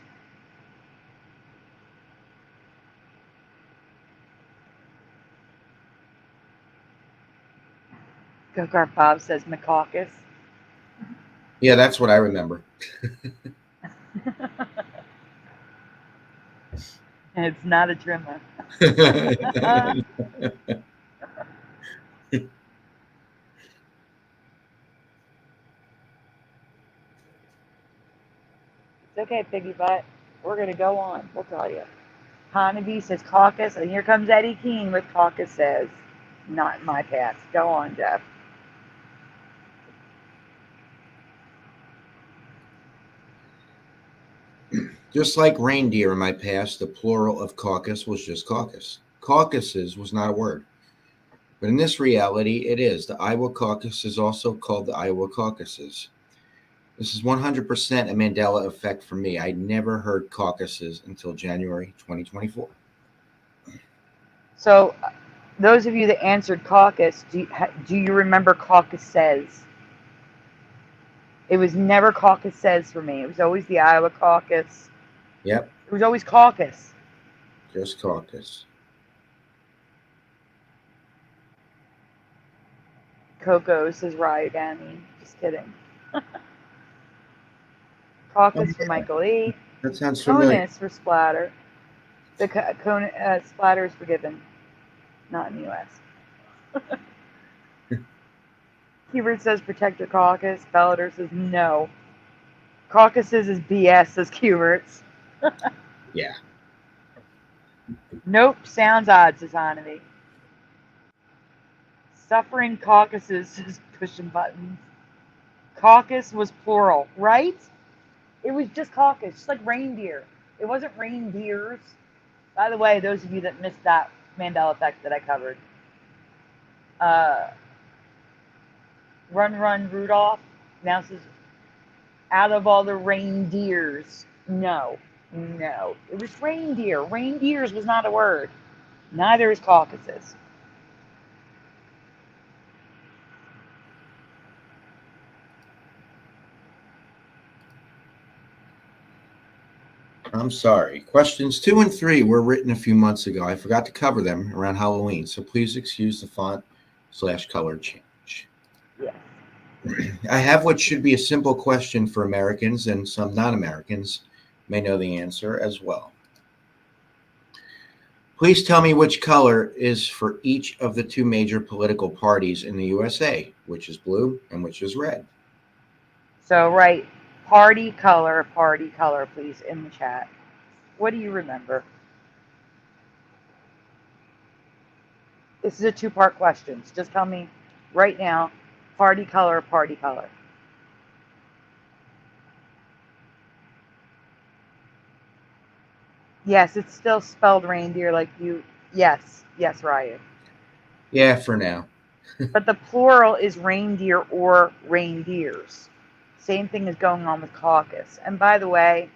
Go-Kart Bob says McCaucus. Yeah, that's what I remember. And it's not a trimmer. It's okay, Piggy Butt. We're going to go on. We'll tell you. Honaby says caucus, and here comes Eddie Keene with caucus says. Not in my past. Go on, Jeff. Just like reindeer in my past, the plural of caucus was just caucus. Caucuses was not a word. But in this reality, it is. The Iowa caucus is also called the Iowa caucuses. This is 100% a Mandela effect for me. I never heard caucuses until January 2024. So, those of you that answered caucus, do you remember caucus says? It was never caucus says for me. It was always the Iowa caucus. Yep, It was always caucus. just caucus. Coco says Riot Annie. Just kidding. Oh, Caucus for yeah, Michael E. that sounds familiar. Conus for Splatter. The Splatter is forgiven. Not in the U.S. Hubert says protect your caucus. Bellator says no. Caucuses is BS, says Huberts. Yeah. Nope, sounds odd, says Honaby. Suffering caucuses, says pushing buttons. Caucus was plural, right? It was just caucus, just like reindeer. It wasn't reindeers. By the way, those of you that missed that Mandela effect that I covered, uh, Run Run Rudolph announces out of all the reindeers, no, it was reindeer. Reindeers was not a word. Neither is caucuses. I'm sorry. Questions 2 and 3 were written a few months ago. I forgot to cover them around Halloween, so please excuse the font/color change. Yes. I have what should be a simple question for Americans, and some non Americans may know the answer as well. Please tell me which color is for each of the two major political parties in the USA, which is blue and which is red. So, right, party color, please, in the chat. What do you remember? This is a two-part question. So just tell me right now, party color, party color. Yes, it's still spelled reindeer like you. Yes, Ryan. Yeah, for now. But the plural is reindeer or reindeers. Same thing is going on with caucus. And by the way,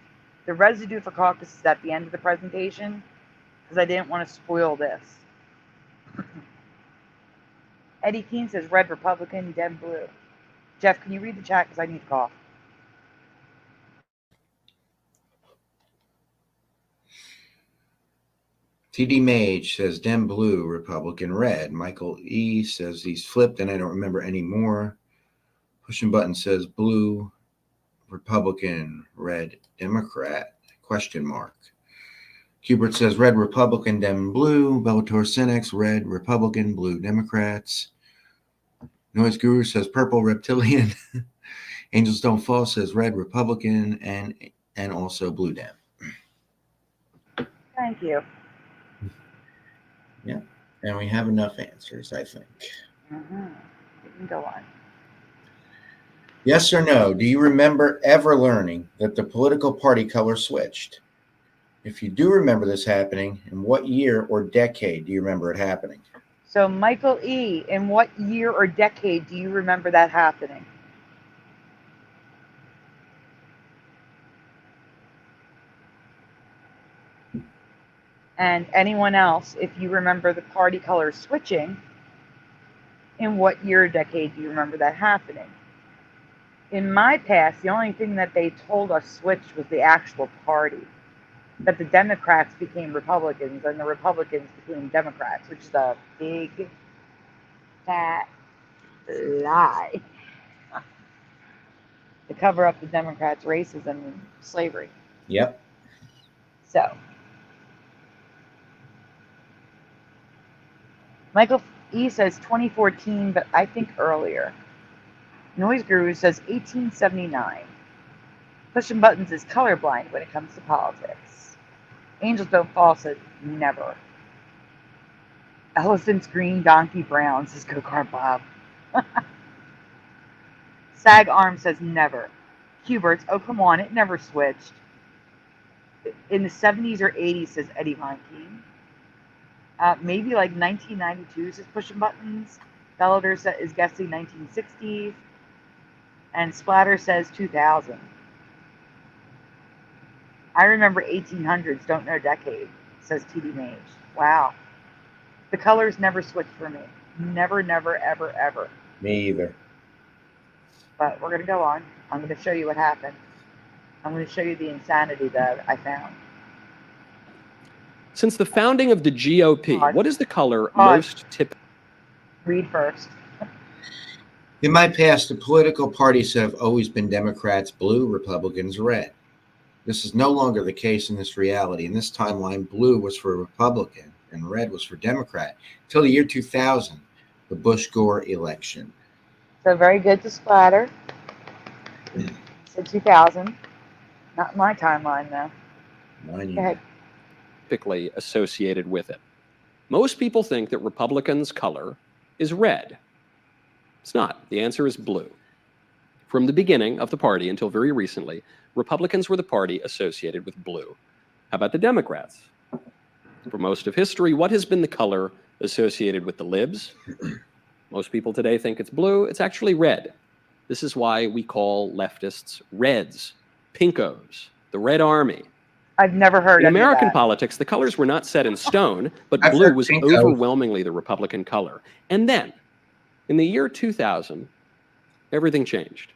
the residue for caucus is at the end of the presentation because I didn't want to spoil this. Eddie Keene says red Republican, dead blue. Jeff, can you read the chat because I need to cough? TD Mage says Dem blue, Republican red. Michael E says he's flipped and I don't remember anymore. Pushing Button says blue, Republican, red, Democrat, question mark. Hubert says red, Republican, Dem blue. Bellator Cynics, red, Republican, blue, Democrats. Noise Guru says purple, reptilian. Angels Don't Fall says red, Republican, and also blue, Dem. Thank you. Yeah, and we have enough answers, I think. Mm-hmm. You can go on. Yes or no? Do you remember ever learning that the political party color switched? If you do remember this happening, in what year or decade do you remember it happening? So, Michael E., in what year or decade do you remember that happening? And anyone else, if you remember the party color switching, in what year or decade do you remember that happening? In my past, the only thing that they told us switched was the actual party. That the Democrats became Republicans and the Republicans became Democrats, which is a big, fat lie to cover up the Democrats' racism and slavery. Yep. So, Michael E. says 2014, but I think earlier. Noise Guru says 1879. Pushing Buttons is colorblind when it comes to politics. Angels Don't Fall says never. Elephant's green, donkey brown says Go-Kart Bob. Sag Arm says never. Huberts, oh come on, it never switched. In the 70s or 80s says Eddie Von Keen. Maybe like 1992 says Pushing Buttons. Bellator is guessing 1960. And Splatter says 2000. I remember 1800s, don't know decade, says TD Mage. Wow. The colors never switched for me. Never, never, ever, ever. Me either. But we're going to go on. I'm going to show you what happened. I'm going to show you the insanity that I found. Since the founding of the GOP, Pause. what is the color Pause. most typical? Read first. In my past, the political parties have always been Democrats blue, Republicans red. This is no longer the case in this reality. In this timeline, blue was for Republican and red was for Democrat until the year 2000, the Bush-Gore election. So very good to Splatter. So 2000. Not my timeline, though. Mine Go ahead. Typically associated with it. Most people think that Republicans' color is red. It's not. The answer is blue. From the beginning of the party until very recently, Republicans were the party associated with blue. How about the Democrats? For most of history, what has been the color associated with the libs? Most people today think it's blue. It's actually red. This is why we call leftists reds, pinkos, the Red Army. I've never heard In of American that. politics, the colors were not set in stone, but I've blue heard was pinko. overwhelmingly the Republican color. And then, in the year 2000, everything changed.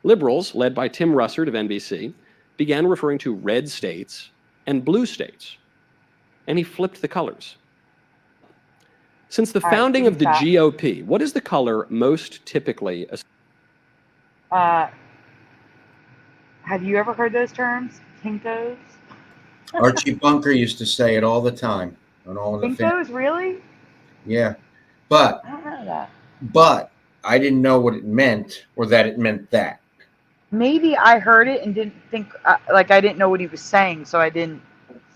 Liberals, led by Tim Russert of NBC, began referring to red states and blue states. And he flipped the colors. Since the All right, founding of the stop. GOP, what is the color most typically Have you ever heard those terms? Pinkos? Archie Bunker used to say it all the time on all of the Pinkos, really? Yeah. But I don't know that. I didn't know what it meant or that it meant that. Maybe I heard it and didn't think, like I didn't know what he was saying, so I didn't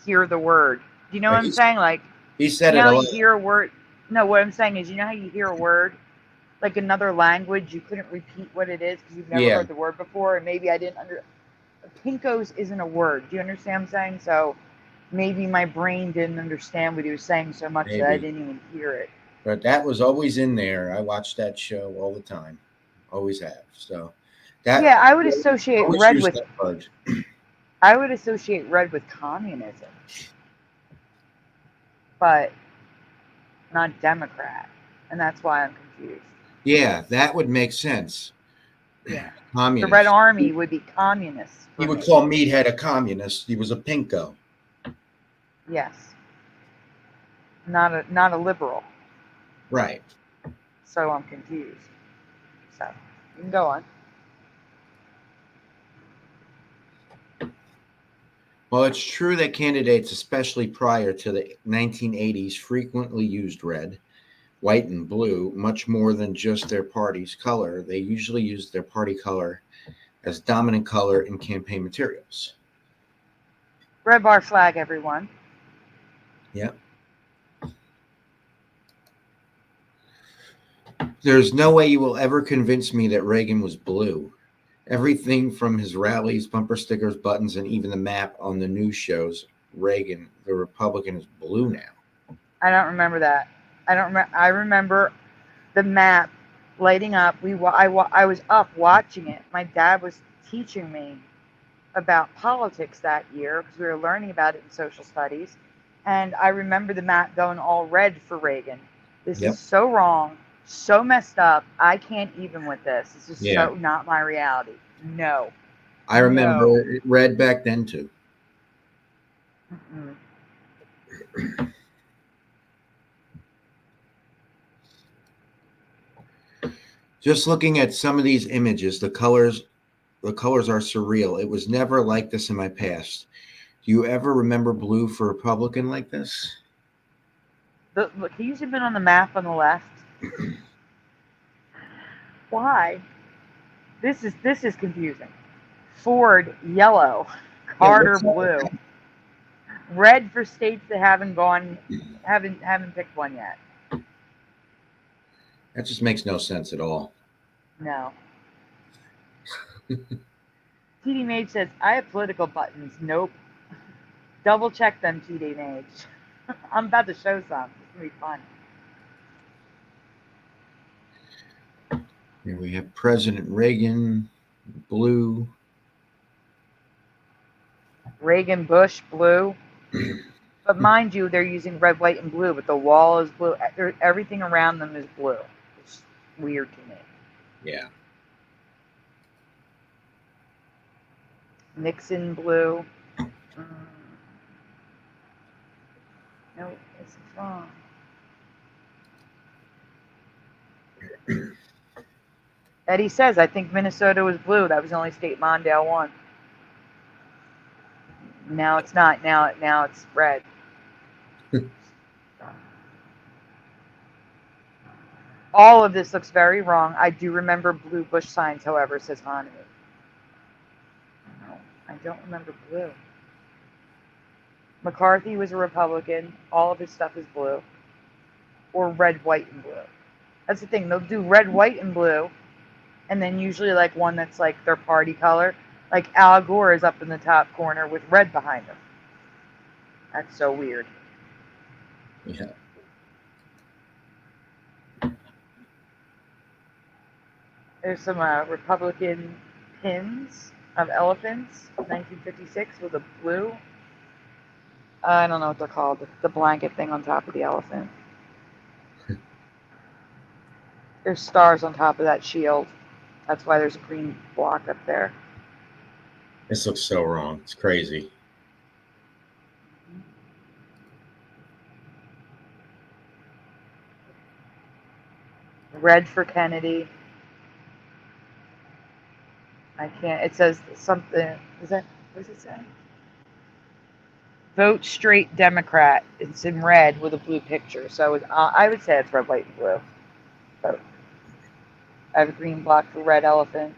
hear the word. Do you know what I'm saying? Like, He said you it know a how lot. you hear a word? No, what I'm saying is, you know how you hear a word, like another language, you couldn't repeat what it is because you've never Yeah. heard the word before, and maybe I didn't Pinkos isn't a word. Do you understand what I'm saying? So maybe my brain didn't understand what he was saying so much that I Maybe. didn't even hear it. But that was always in there. I watched that show all the time. Always have. So that Yeah, I would associate always red use with that word. I would associate red with communism, but not Democrat, and that's why I'm confused. Yeah, that would make sense. Yeah, Communist. the Red Army would be communist. He for would me. call Meathead a communist. He was a pinko. Yes. not a liberal. Right. So I'm confused. So you can go on. Well, it's true that candidates, especially prior to the 1980s, frequently used red, white, and blue much more than just their party's color. They usually used their party color as dominant color in campaign materials. Red bar flag, everyone. Yeah. There's no way you will ever convince me that Reagan was blue. Everything from his rallies, bumper stickers, buttons, and even the map on the news shows Reagan, the Republican, is blue now. I don't remember that. I remember the map lighting up. I was up watching it. My dad was teaching me about politics that year because we were learning about it in social studies. And I remember the map going all red for Reagan. This is Yep. so wrong, so messed up. I can't even with this. This is Yeah. so not my reality. No. I remember No. it red back then too. Mm-mm. Just looking at some of these images, the colors are surreal. It was never like this in my past. Do you ever remember blue for Republican like this? Look, he's been on the map on the left. Why? This is confusing. Ford yellow, Carter blue, red for states that haven't picked one yet. That just makes no sense at all. No. TD Mage says I have political buttons. Nope. Double check them, TD Mage. I'm about to show some. It's gonna be fun. Here we have President Reagan, blue. Reagan, Bush, blue. But mind you, they're using red, white, and blue, but the wall is blue. Everything around them is blue. It's weird to me. Yeah. Nixon, blue. No, this is wrong. Eddie says, I think Minnesota was blue. That was the only state Mondale won. Now it's not. Now it's red. All of this looks very wrong. I do remember blue Bush signs, however, says Hanu. No, I don't remember blue. McCarthy was a Republican. All of his stuff is blue. Or red, white, and blue. That's the thing. They'll do red, white, and blue. And then usually like one that's like their party color. Like Al Gore is up in the top corner with red behind him. That's so weird. Yeah. There's some Republican pins of elephants, 1956, with a blue. I don't know what they're called. The blanket thing on top of the elephant. There's stars on top of that shield. That's why there's a green block up there. This looks so wrong. It's crazy. Red for Kennedy. I can't. It says something. Is that? What does it say? Vote straight Democrat. It's in red with a blue picture. So I would say it's red, white, and blue. Vote. I have a green block for red elephant.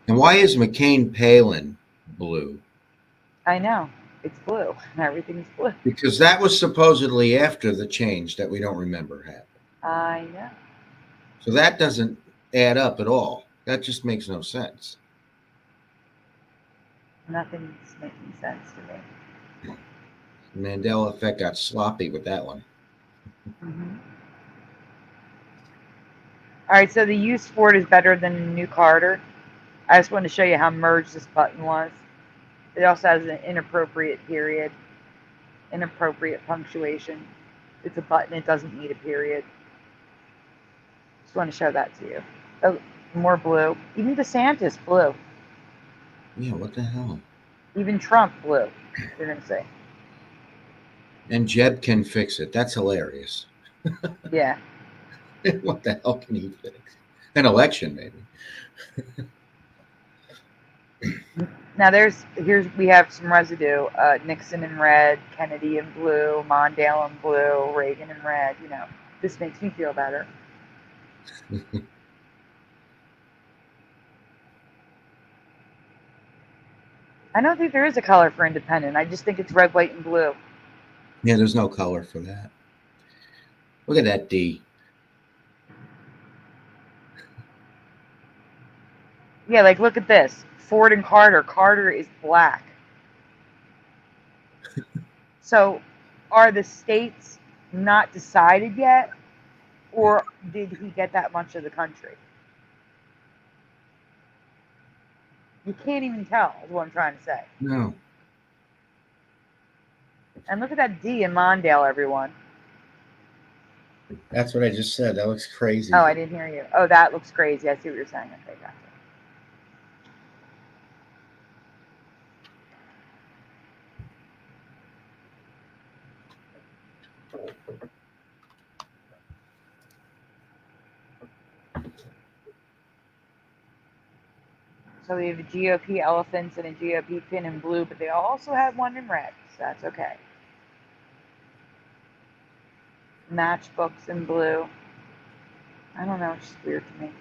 And why is McCain Palin blue? I know. It's blue. Everything's blue. Because that was supposedly after the change that we don't remember happened. I know. So that doesn't add up at all. That just makes no sense. Nothing's making sense to me. Mandela effect got sloppy with that one. Mm-hmm. All right, so the used Ford is better than the new Carter. I just wanted to show you how merged this button was. It also has an inappropriate period, inappropriate punctuation. It's a button, it doesn't need a period. Just want to show that to you. Oh, more blue. Even DeSantis, blue. Yeah, what the hell? Even Trump, blue. You're going to say. And Jeb can fix it. That's hilarious. Yeah. What the hell can he fix? An election, maybe. Now we have some residue. Nixon in red, Kennedy in blue, Mondale in blue, Reagan in red. This makes me feel better. I don't think there is a color for independent. I just think it's red, white, and blue. Yeah, there's no color for that. Look at that D. Yeah, like look at this. Ford and Carter. Carter is black. So are the states not decided yet? Or did he get that much of the country? You can't even tell, is what I'm trying to say. No. And look at that D in Mondale, everyone. That's what I just said. That looks crazy. Oh, I didn't hear you. Oh, that looks crazy. I see what you're saying. Okay, gotcha. So we have a GOP elephants and a GOP pin in blue, but they also have one in red, so that's okay. Matchbooks in blue. I don't know, it's just weird to me.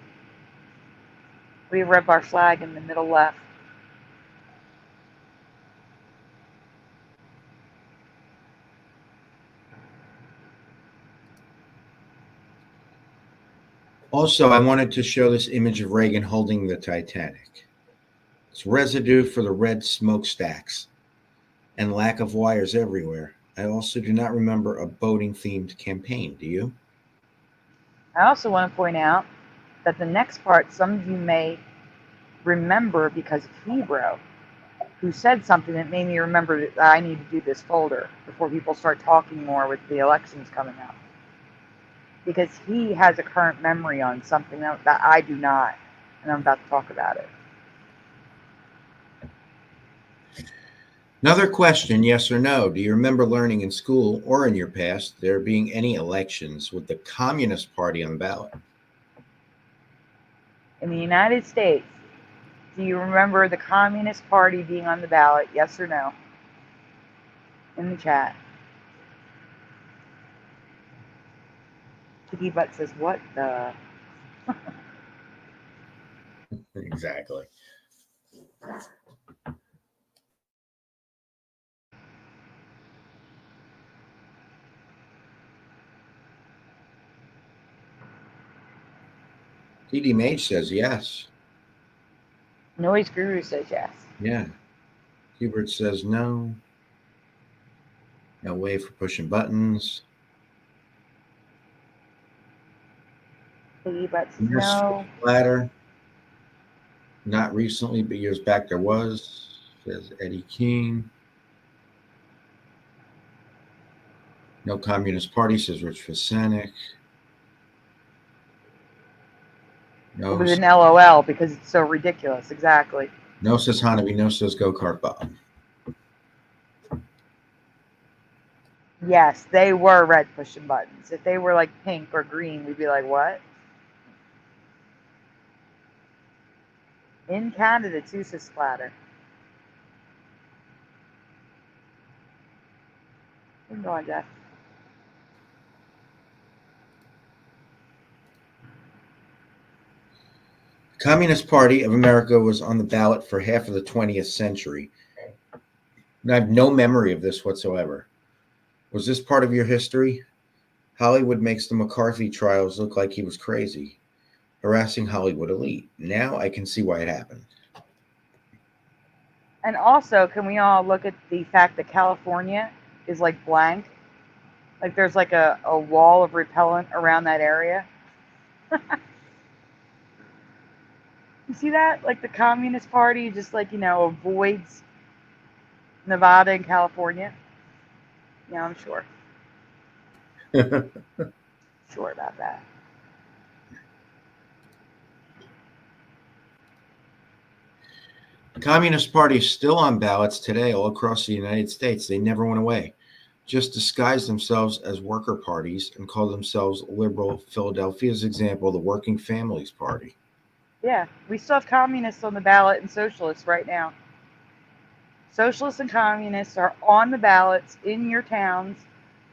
We have red bar flag in the middle left. Also, I wanted to show this image of Reagan holding the Titanic. It's residue for the red smokestacks and lack of wires everywhere. I also do not remember a boating-themed campaign. Do you? I also want to point out that the next part, some of you may remember because of Hebrew, who said something that made me remember that I need to do this folder before people start talking more with the elections coming up. Because he has a current memory on something that I do not, and I'm about to talk about it. Another question, yes or no. Do you remember learning in school or in your past there being any elections with the Communist Party on the ballot? In the United States, do you remember the Communist Party being on the ballot, yes or no? In the chat. Piggy Butt says, what the? Exactly. TD Mage says yes. Noise Guru says yes. Yeah. Hubert says no. No way for pushing buttons. Piggy Butt says Yes, no. splatter. Not recently, but years back there was, says Eddie King. No Communist Party, says Rich Vasanik. No, It was an LOL because it's so ridiculous. Exactly. no, says Hanabi. No, says Go Kart Bob. Yes, they were red pushing buttons. If they were like pink or green, we'd be like, what? In Canada, too, says Splatter. Keep going, Jeff. Communist Party of America was on the ballot for half of the 20th century. And I have no memory of this whatsoever. Was this part of your history? Hollywood makes the McCarthy trials look like he was crazy, harassing Hollywood elite. Now I can see why it happened. And also, can we all look at the fact that California is like blank? Like there's like a wall of repellent around that area. You see that? Like the Communist Party just like, avoids Nevada and California. Yeah, I'm sure. Sure about that. The Communist Party is still on ballots today all across the United States. They never went away. just disguise themselves as worker parties and call themselves liberal. Philadelphia's example, the Working Families Party. Yeah, we still have communists on the ballot and socialists right now. Socialists and communists are on the ballots in your towns.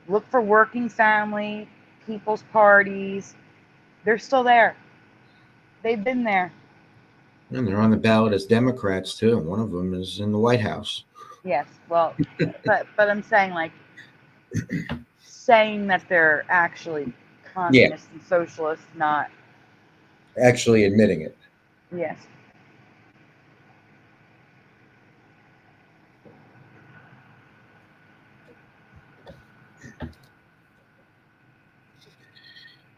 Look for working family, people's parties. They're still there. They've been there. And they're on the ballot as Democrats too. One of them is in the White House. Yes, well, but I'm saying like saying that they're actually communists and socialists, not Actually admitting it. yes.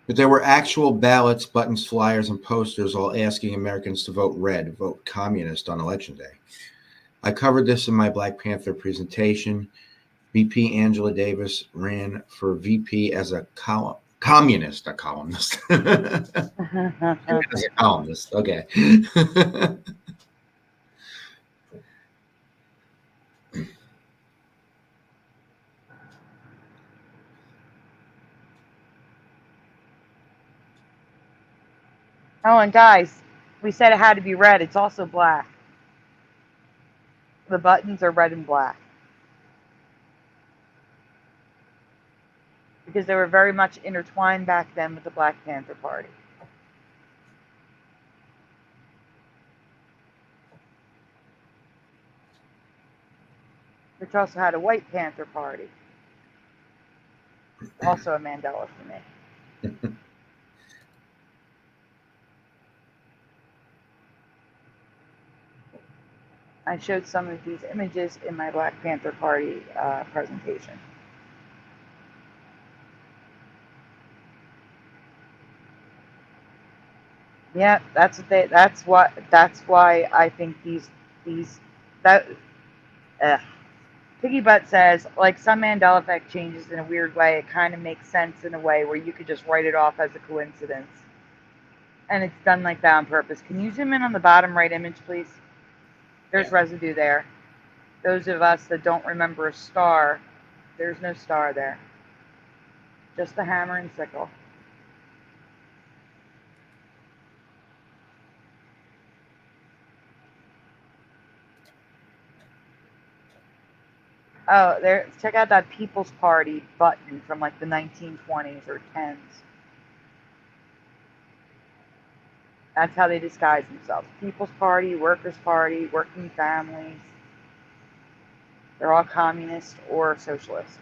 But there were actual ballots, buttons, flyers, and posters all asking Americans to vote red, vote communist on Election Day. I covered this in my Black Panther presentation. VP Angela Davis ran for VP as a columnist, a columnist. As a columnist, okay. Oh, and guys, we said it had to be red. It's also black. The buttons are red and black. Because they were very much intertwined back then with the Black Panther Party. Which also had a White Panther Party. Also a Mandela for me. I showed some of these images in my Black Panther Party presentation. Yeah, that's what they. That's why I think that. Piggy Butt says, like some Mandela effect changes in a weird way, it kind of makes sense in a way where you could just write it off as a coincidence. And it's done like that on purpose. Can you zoom in on the bottom right image, please? There's residue there. Those of us that don't remember a star, there's no star there. Just the hammer and sickle. Oh, there. Check out that People's Party button from like the 1920s or 10s. That's how they disguise themselves. People's Party, Workers' Party, Working Families. They're all communist or socialist.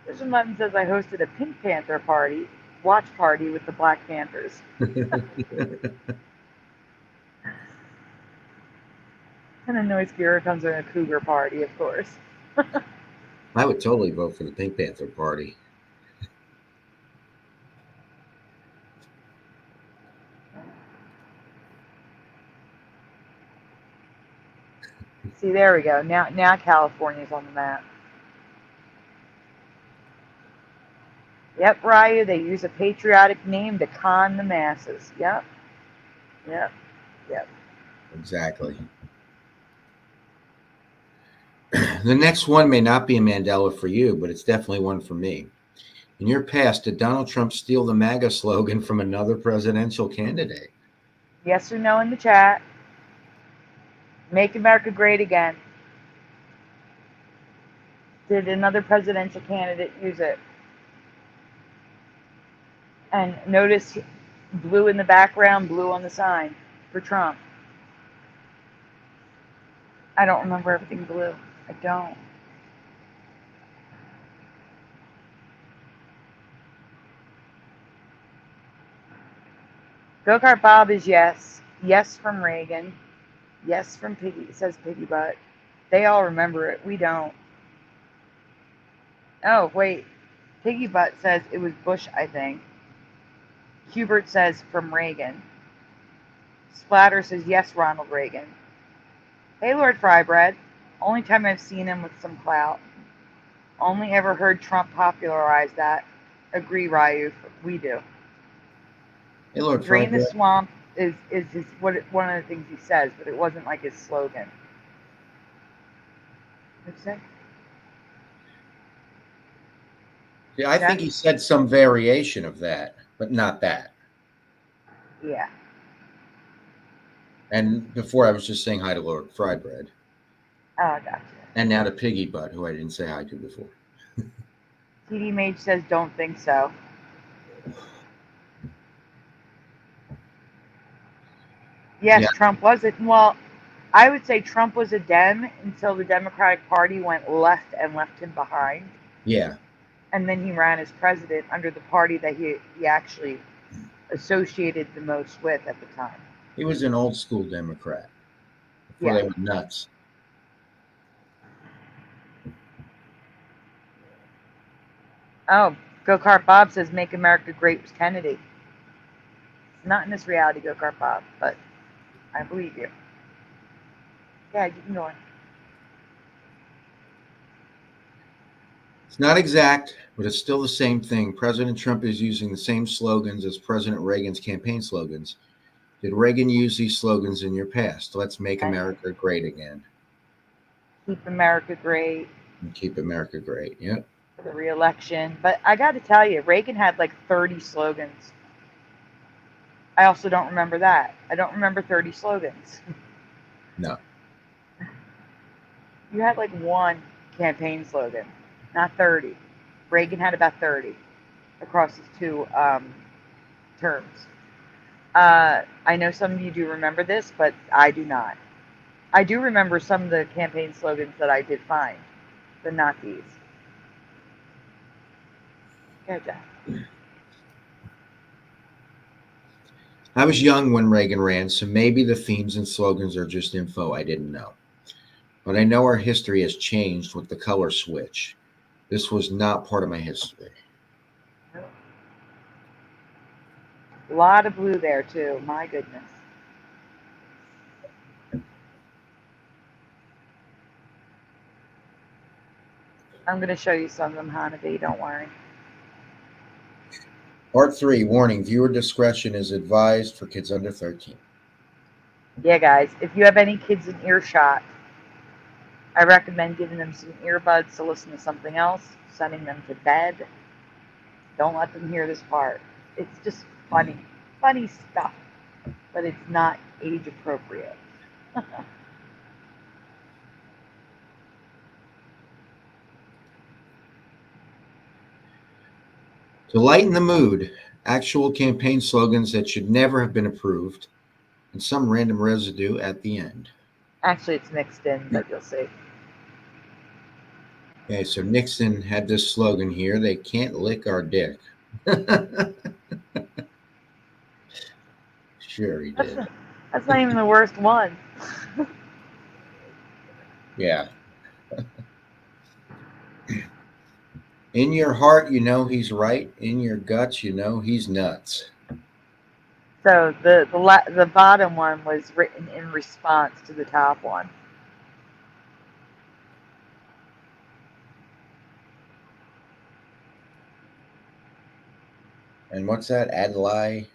Christian Mutton says I hosted a Pink Panther party, watch party with the Black Panthers. And then Noise Gear comes in a cougar party, of course. I would totally vote for the Pink Panther Party. See, there we go. Now California's on the map. Yep, Ryu, they use a patriotic name to con the masses. Yep. Exactly. The next one may not be a Mandela for you, but it's definitely one for me. In your past, did Donald Trump steal the MAGA slogan from another presidential candidate? Yes or no in the chat. Make America Great Again. Did another presidential candidate use it? And notice blue in the background, blue on the sign for Trump. I don't remember everything blue. I don't. Go-Kart Bob is yes. Yes from Reagan. Yes from Piggy, says Piggy Butt. They all remember it. We don't. Oh, wait. Piggy Butt says it was Bush, I think. Hubert says from Reagan. Splatter says yes, Ronald Reagan. Hey, Lord Frybread. Only time I've seen him with some clout. Only ever heard Trump popularize that. Agree, Ryu. We do. Hey, Lord Drain the Friday. swamp is his one of the things he says, but it wasn't like his slogan. What'd you say? Yeah, I Yeah. think he said some variation of that, but not that. Yeah. And before I was just saying hi to Lord Fried Bread. Oh, gotcha. And now to Piggy Butt, who I didn't say hi to before. TD Mage says, don't think so. Yes, Yeah. Trump was it. Well, I would say Trump was a Dem until the Democratic Party went left and left him behind. Yeah. And then he ran as president under the party that he actually associated the most with at the time. He was an old school Democrat before Yeah. they were nuts. Oh, Go Kart Bob says, make America great was Kennedy. Not in this reality, Go Kart Bob, but I believe you. Yeah, you can go on. It's not exact, but it's still the same thing. President Trump is using the same slogans as President Reagan's campaign slogans. Did Reagan use these slogans in your past? Let's make America great again. Keep America great. And keep America great. Yep. For the re-election. But I got to tell you, Reagan had like 30 slogans. I also don't remember that. I don't remember 30 slogans. No. You had like one campaign slogan, not 30. Reagan had about 30 across his two terms. I know some of you do remember this, but I do not. I do remember some of the campaign slogans that I did find, but not these. Okay, Jeff. I was young when Reagan ran, so maybe the themes and slogans are just info I didn't know. But I know our history has changed with the color switch. This was not part of my history. A lot of blue there, too. My goodness. I'm going to show you some of them, Hanabi. Don't worry. Part 3, warning, viewer discretion is advised for kids under 13. Yeah, guys, if you have any kids in earshot, I recommend giving them some earbuds to listen to something else, sending them to bed. Don't let them hear this part. It's just funny stuff, but it's not age appropriate. To lighten the mood, actual campaign slogans that should never have been approved, and some random residue at the end. Actually, it's mixed in, but you'll see. Okay, so Nixon had this slogan here, they can't lick our dick. Sure he did. That's not even the worst one. Yeah. In your heart, you know he's right. In your guts, you know he's nuts. So the bottom one was written in response to the top one. And what's that? Adlai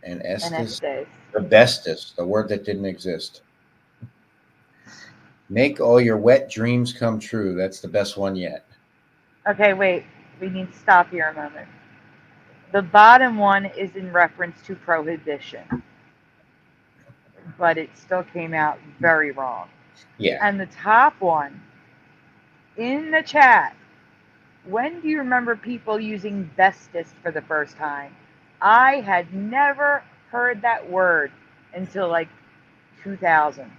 and Estes? Estes. The bestest, the word that didn't exist. Make all your wet dreams come true. That's the best one yet. Okay, wait. We need to stop here a moment. The bottom one is in reference to prohibition, but it still came out very wrong. Yeah. And the top one, in the chat, when do you remember people using bestest for the first time? I had never heard that word until like 2000,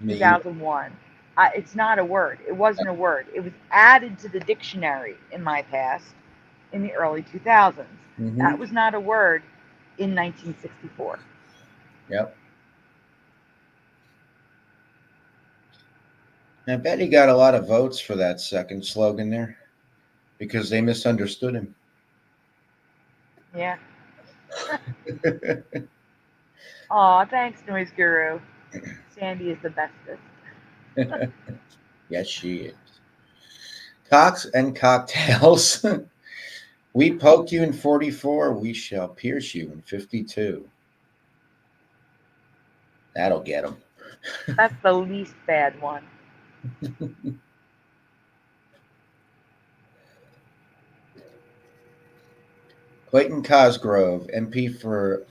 2001. It's not a word. It wasn't a word. It was added to the dictionary in my past in the early 2000s. Mm-hmm. That was not a word in 1964. Yep. I bet he got a lot of votes for that second slogan there because they misunderstood him. Yeah. Aw, thanks, Noise Guru. Sandy is the bestest. Yes, she is. Cocks and cocktails. We poked you in 44. We shall pierce you in 52. That'll get them. That's the least bad one. Clayton Cosgrove, MP for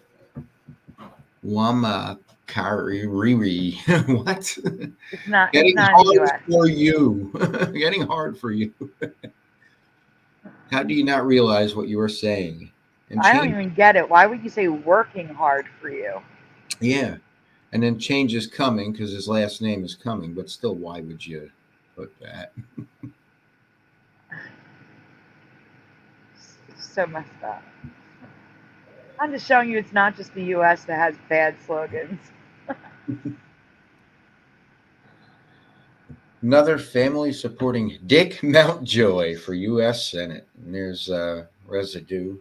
Wamakariri. What? It's not Getting in the hard US. for you. Getting hard for you. How do you not realize what you are saying? And I don't change, even get it. Why would you say working hard for you? yeah. And then change is coming because his last name is coming, but still, why would you put that? It's so messed up. I'm just showing you it's not just the US that has bad slogans. Another family supporting Dick Mountjoy for U.S. Senate. And there's residue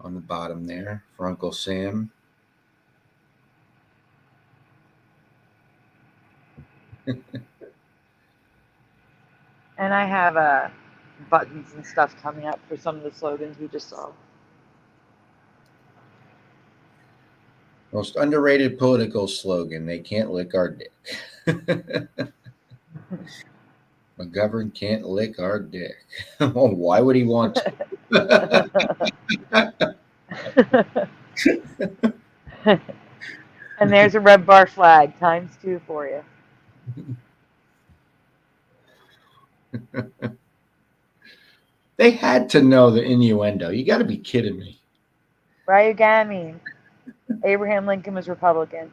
on the bottom there for Uncle Sam. And I have buttons and stuff coming up for some of the slogans we just saw. Most underrated political slogan, they can't lick our dick. McGovern can't lick our dick. Well, why would he want to? And there's a red bar flag, ×2 for you. They had to know the innuendo. You got to be kidding me. Right again, I mean, Abraham Lincoln was Republican.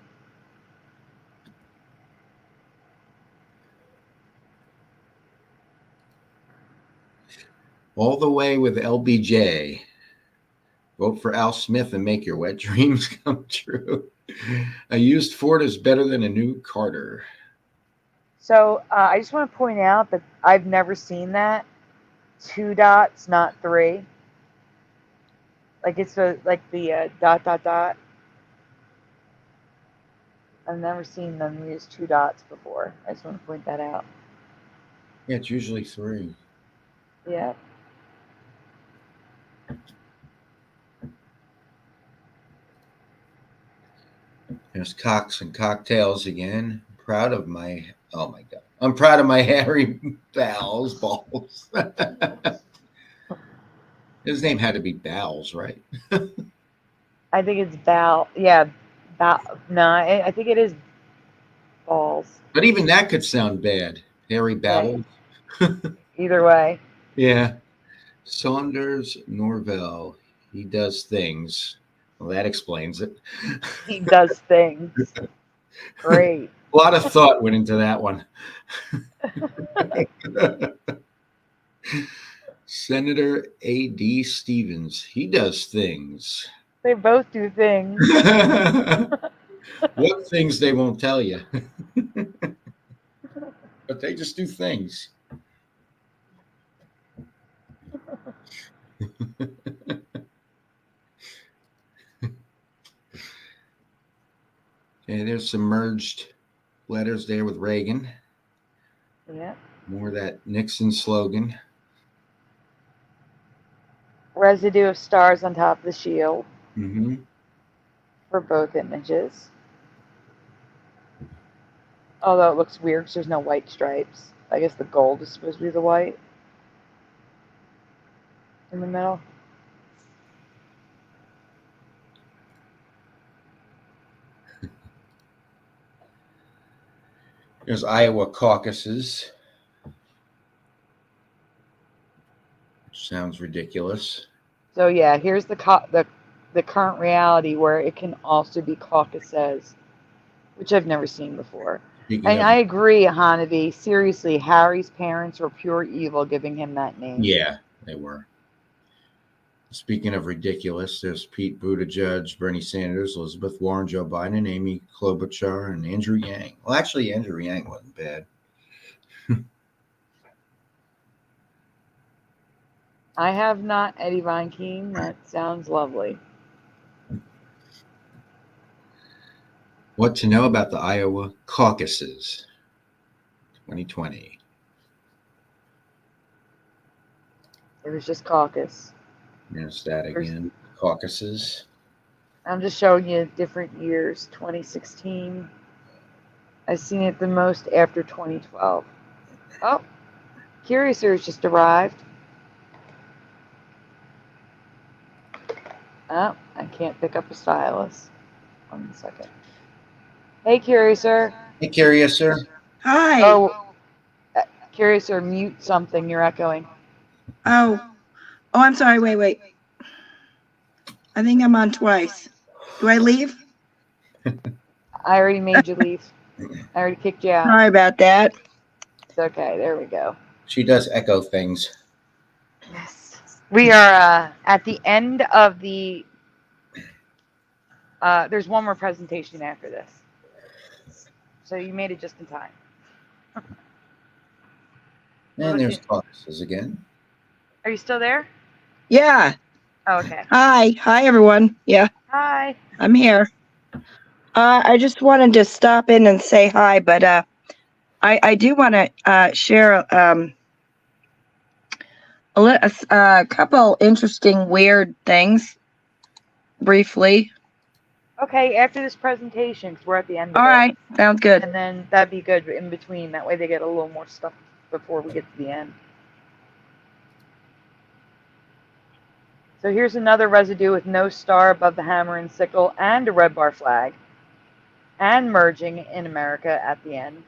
All the way with LBJ. Vote for Al Smith and make your wet dreams come true. A used Ford is better than a new Carter. So I just want to point out that I've never seen that. 2 dots, not 3. Like it's like the ... I've never seen them use 2 dots before. I just want to point that out. Yeah, it's usually 3. Yeah. There's cocks and cocktails again. Proud of my, oh my God. I'm proud of my Harry balls. His name had to be Bowles, right? I think it's Bal. Yeah. No, I think it is balls. But even that could sound bad. Harry Bowles. Either way. Yeah. Saunders Norvell. He does things. Well, that explains it. He does things. Great. A lot of thought went into that one. Senator A.D. Stevens. He does things. They both do things. What things they won't tell you. But they just do things. Okay, there's some merged letters there with Reagan. Yeah. More of that Nixon slogan. Residue of stars on top of the shield Mm-hmm. for both images. Although it looks weird because there's no white stripes. I guess the gold is supposed to be the white in the middle. There's Iowa caucuses. Which sounds ridiculous. So yeah, here's the current reality where it can also be caucuses, which I've never seen before. And I agree, Hanabi. Seriously, Harry's parents were pure evil giving him that name. Yeah, they were. Speaking of ridiculous, there's Pete Buttigieg, Bernie Sanders, Elizabeth Warren, Joe Biden, Amy Klobuchar, and Andrew Yang. Well, actually, Andrew Yang wasn't bad. I have not Eddie Von Keen. That sounds lovely. What to know about the Iowa caucuses 2020. It was just caucus. There's that There's- again. Caucuses. I'm just showing you different years. 2016. I've seen it the most after 2012. Oh, Curiouser's just arrived. Oh, I can't pick up a stylus. 1 second. Hey, Curiouser. Hey, curious, sir. Hi. Oh, Curiouser, mute something. You're echoing. Oh, I'm sorry. Wait. I think I'm on twice. Do I leave? I already made you leave. I already kicked you out. Sorry about that. It's okay. There we go. She does echo things. Yes. We are at the end of the. There's one more presentation after this. So you made it just in time. And there's caucuses again. Are you still there? Yeah. Oh, okay. Hi, everyone. Yeah, Hi. I'm here. I just wanted to stop in and say hi, but I do want to share a couple interesting, weird things briefly. Okay, after this presentation, because we're at the end of All right, sounds good. And then that'd be good in between. That way they get a little more stuff before we get to the end. So here's another residue with no star above the hammer and sickle and a red bar flag. And merging in America at the end.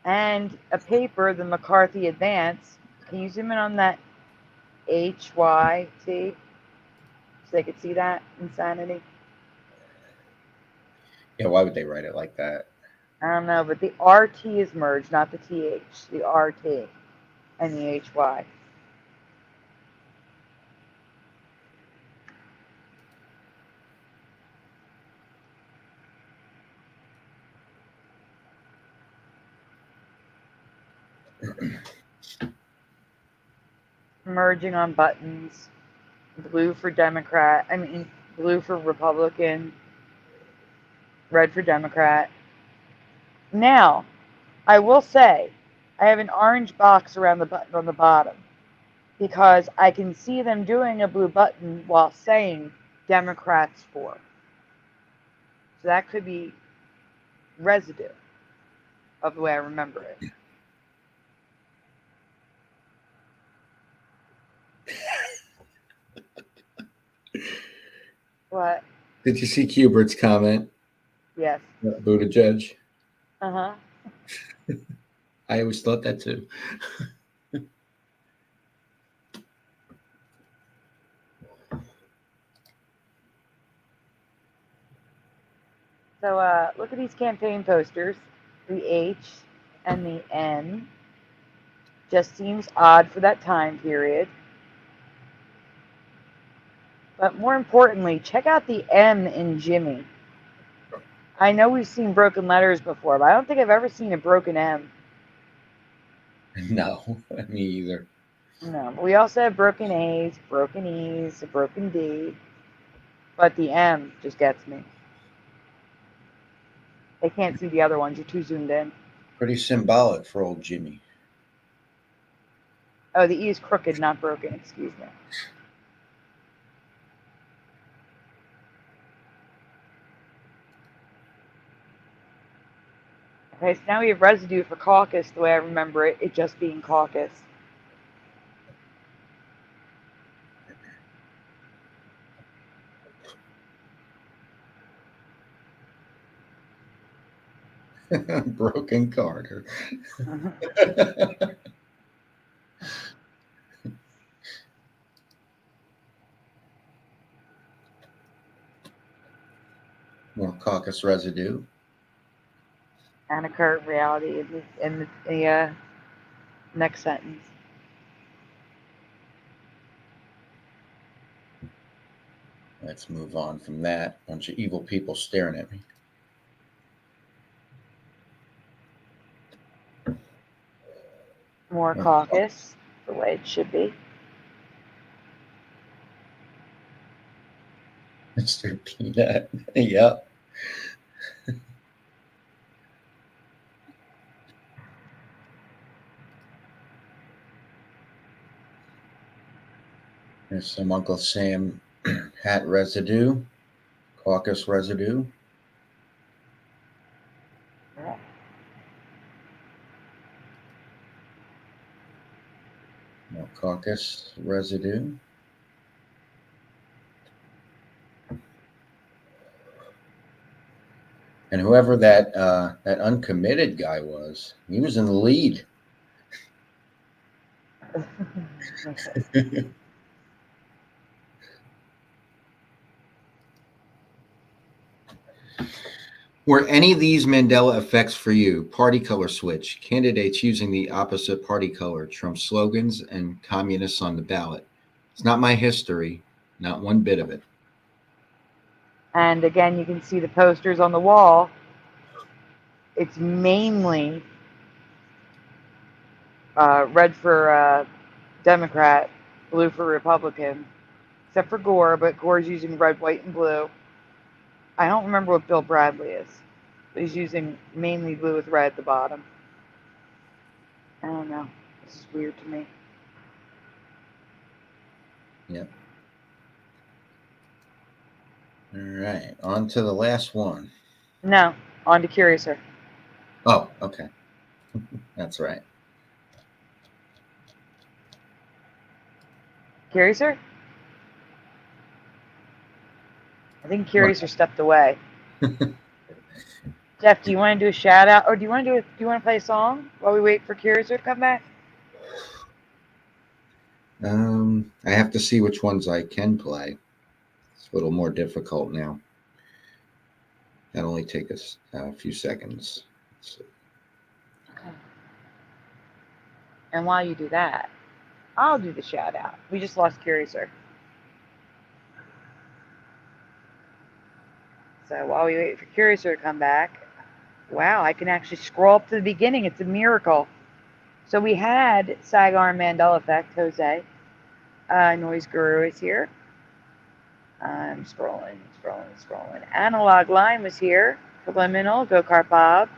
And a paper, the McCarthy Advance. Can you zoom in on that HYT? So they could see that insanity? Yeah, why would they write it like that? I don't know, but the RT is merged, not the TH. The RT and the HY. Merging on buttons. Blue for Democrat. Blue for Republican. Red for Democrat. Now, I will say, I have an orange box around the button on the bottom because I can see them doing a blue button while saying Democrats for. So that could be residue of the way I remember it. What? Did you see Kubert's comment? Yes. Buddha Judge. Uh-huh. I always thought that too. So look at these campaign posters. The H and the N just seems odd for that time period. But more importantly, check out the M in Jimmy. I know we've seen broken letters before, but I don't think I've ever seen a broken M. No, me either. No, but we also have broken A's, broken E's, a broken D. But the M just gets me. They can't see the other ones. You're too zoomed in. Pretty symbolic for old Jimmy. Oh, the E is crooked, not broken. Excuse me. Okay, so now we have residue for caucus the way I remember it, it just being caucus. Broken Carter. More caucus residue. And a current reality in the next sentence. Let's move on from that. Bunch of evil people staring at me. More caucus, the way it should be. Mr. Peanut. Yep. There's some Uncle Sam hat residue, caucus residue. Yeah. More caucus residue. And whoever that uncommitted guy was, he was in the lead. Were any of these Mandela effects for you? Party color switch, candidates using the opposite party color, Trump slogans, and communists on the ballot. It's not my history, not one bit of it. And again, you can see the posters on the wall. It's mainly red for Democrat, blue for Republican, except for Gore, but Gore's using red, white, and blue. I don't remember what Bill Bradley is. But he's using mainly blue with red at the bottom. I don't know. This is weird to me. Yep. All right, on to the last one. No, on to Curiouser. Oh, okay. That's right. Curiouser? I think Curiouser stepped away. Jeff, do you want to do a shout out, or do you want to play a song while we wait for Curiouser to come back? I have to see which ones I can play. It's a little more difficult now. That'll only take us a few seconds. Okay. And while you do that, I'll do the shout out. We just lost Curiouser. So while we wait for Curiouser to come back, wow, I can actually scroll up to the beginning. It's a miracle. So we had Sagar and Mandela Effect, Jose. Noise Guru is here. I'm scrolling. Analog Line was here. Subliminal, Go-Kart Bob.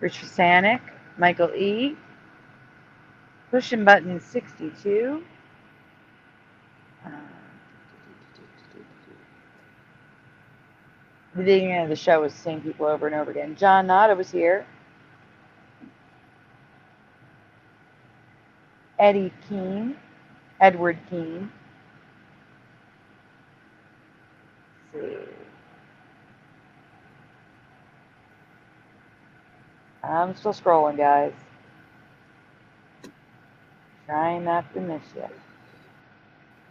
Rich Fasanic, Michael E. Pushing Button 62. The beginning of the show was the same people over and over again. John Nada was here. Edward Keene. Let's see. I'm still scrolling, guys. Trying not to miss you.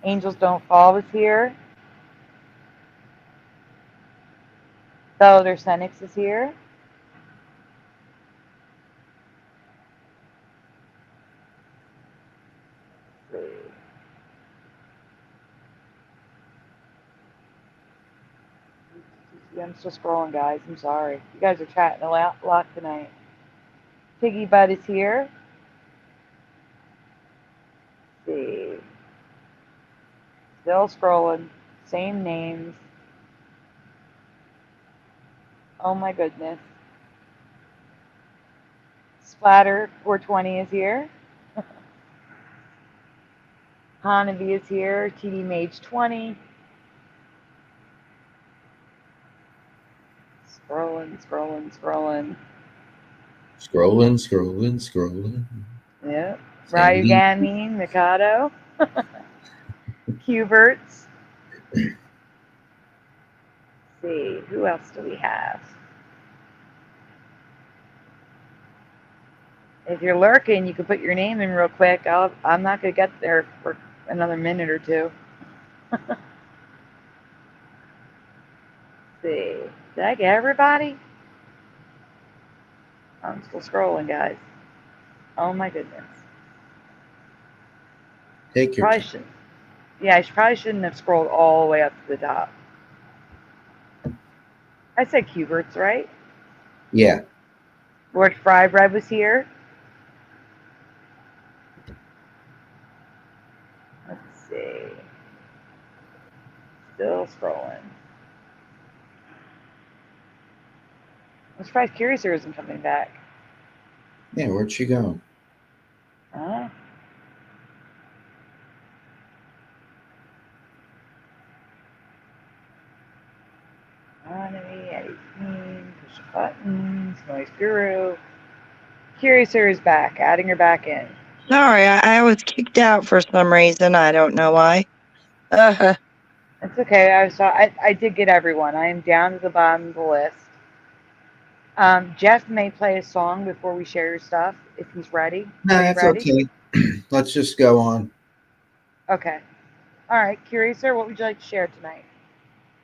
Angels Don't Fall was here. Felder Senix is here. I'm still scrolling, guys. I'm sorry. You guys are chatting a lot tonight. Piggy Butt is here. Let's see. Still scrolling. Same names. Oh my goodness. Splatter 420 is here. Hanavi is here. TD Mage 20. Scrolling. Yep. Ryugamine, Mikado. Cuberts. See, who else do we have? If you're lurking, you can put your name in real quick. I'm not going to get there for another minute or two. See, did I get everybody? I'm still scrolling, guys. Oh my goodness. Take your Probably shouldn't. Yeah, I probably shouldn't have scrolled all the way up to the top. I said Cuberts, right? Yeah. Lord Frybread was here. Let's see. Still scrolling. I'm surprised Curiouser isn't coming back. Yeah, where'd she go? Kennedy, Eddie Queen, push the buttons, Noise Guru. Curiouser is back, adding her back in. Sorry, I was kicked out for some reason. I don't know why. It's okay. I did get everyone. I am down to the bottom of the list. Jeff may play a song before we share your stuff if he's ready. No, Are you that's ready? okay. Let's just go on. Okay. All right, Curiouser, what would you like to share tonight?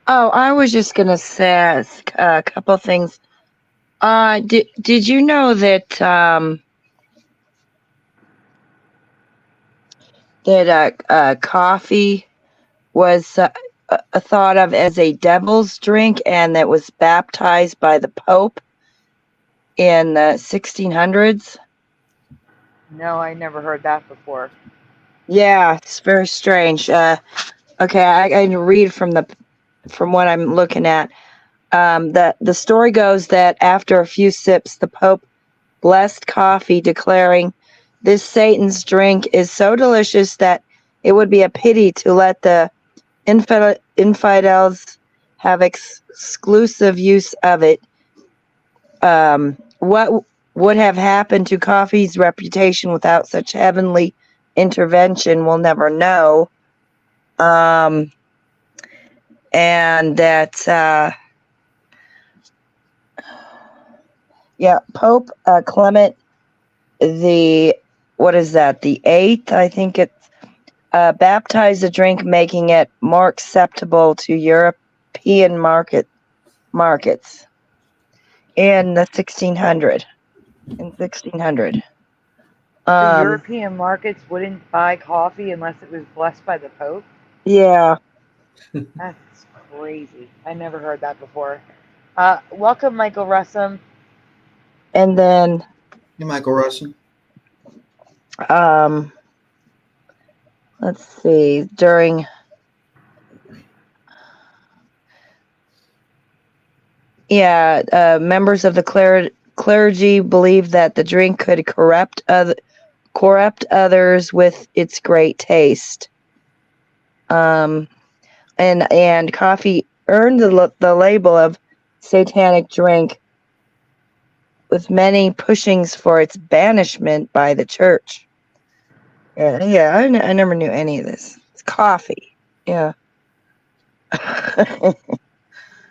Oh, I was just gonna ask a couple things. Did you know that coffee was thought of as a devil's drink and that was baptized by the Pope in the 1600s? No, I never heard that before. Yeah, it's very strange. Okay, I can read from what I'm looking at. The story goes that after a few sips, the Pope blessed coffee, declaring, "This Satan's drink is so delicious that it would be a pity to let the infidels have exclusive use of it." What would have happened to coffee's reputation without such heavenly intervention, we'll never know. And that, Pope Clement the eighth, I think it's, baptized the drink, making it more acceptable to European markets in the 1600. So European markets wouldn't buy coffee unless it was blessed by the Pope? Yeah. That's crazy. I never heard that before. Welcome, Michael Russum. And then, Hey, Michael Russell. let's see, members of the clergy believed that the drink could corrupt others with its great taste. And coffee earned the label of satanic drink, with many pushings for its banishment by the church. I never knew any of this. It's coffee. Yeah.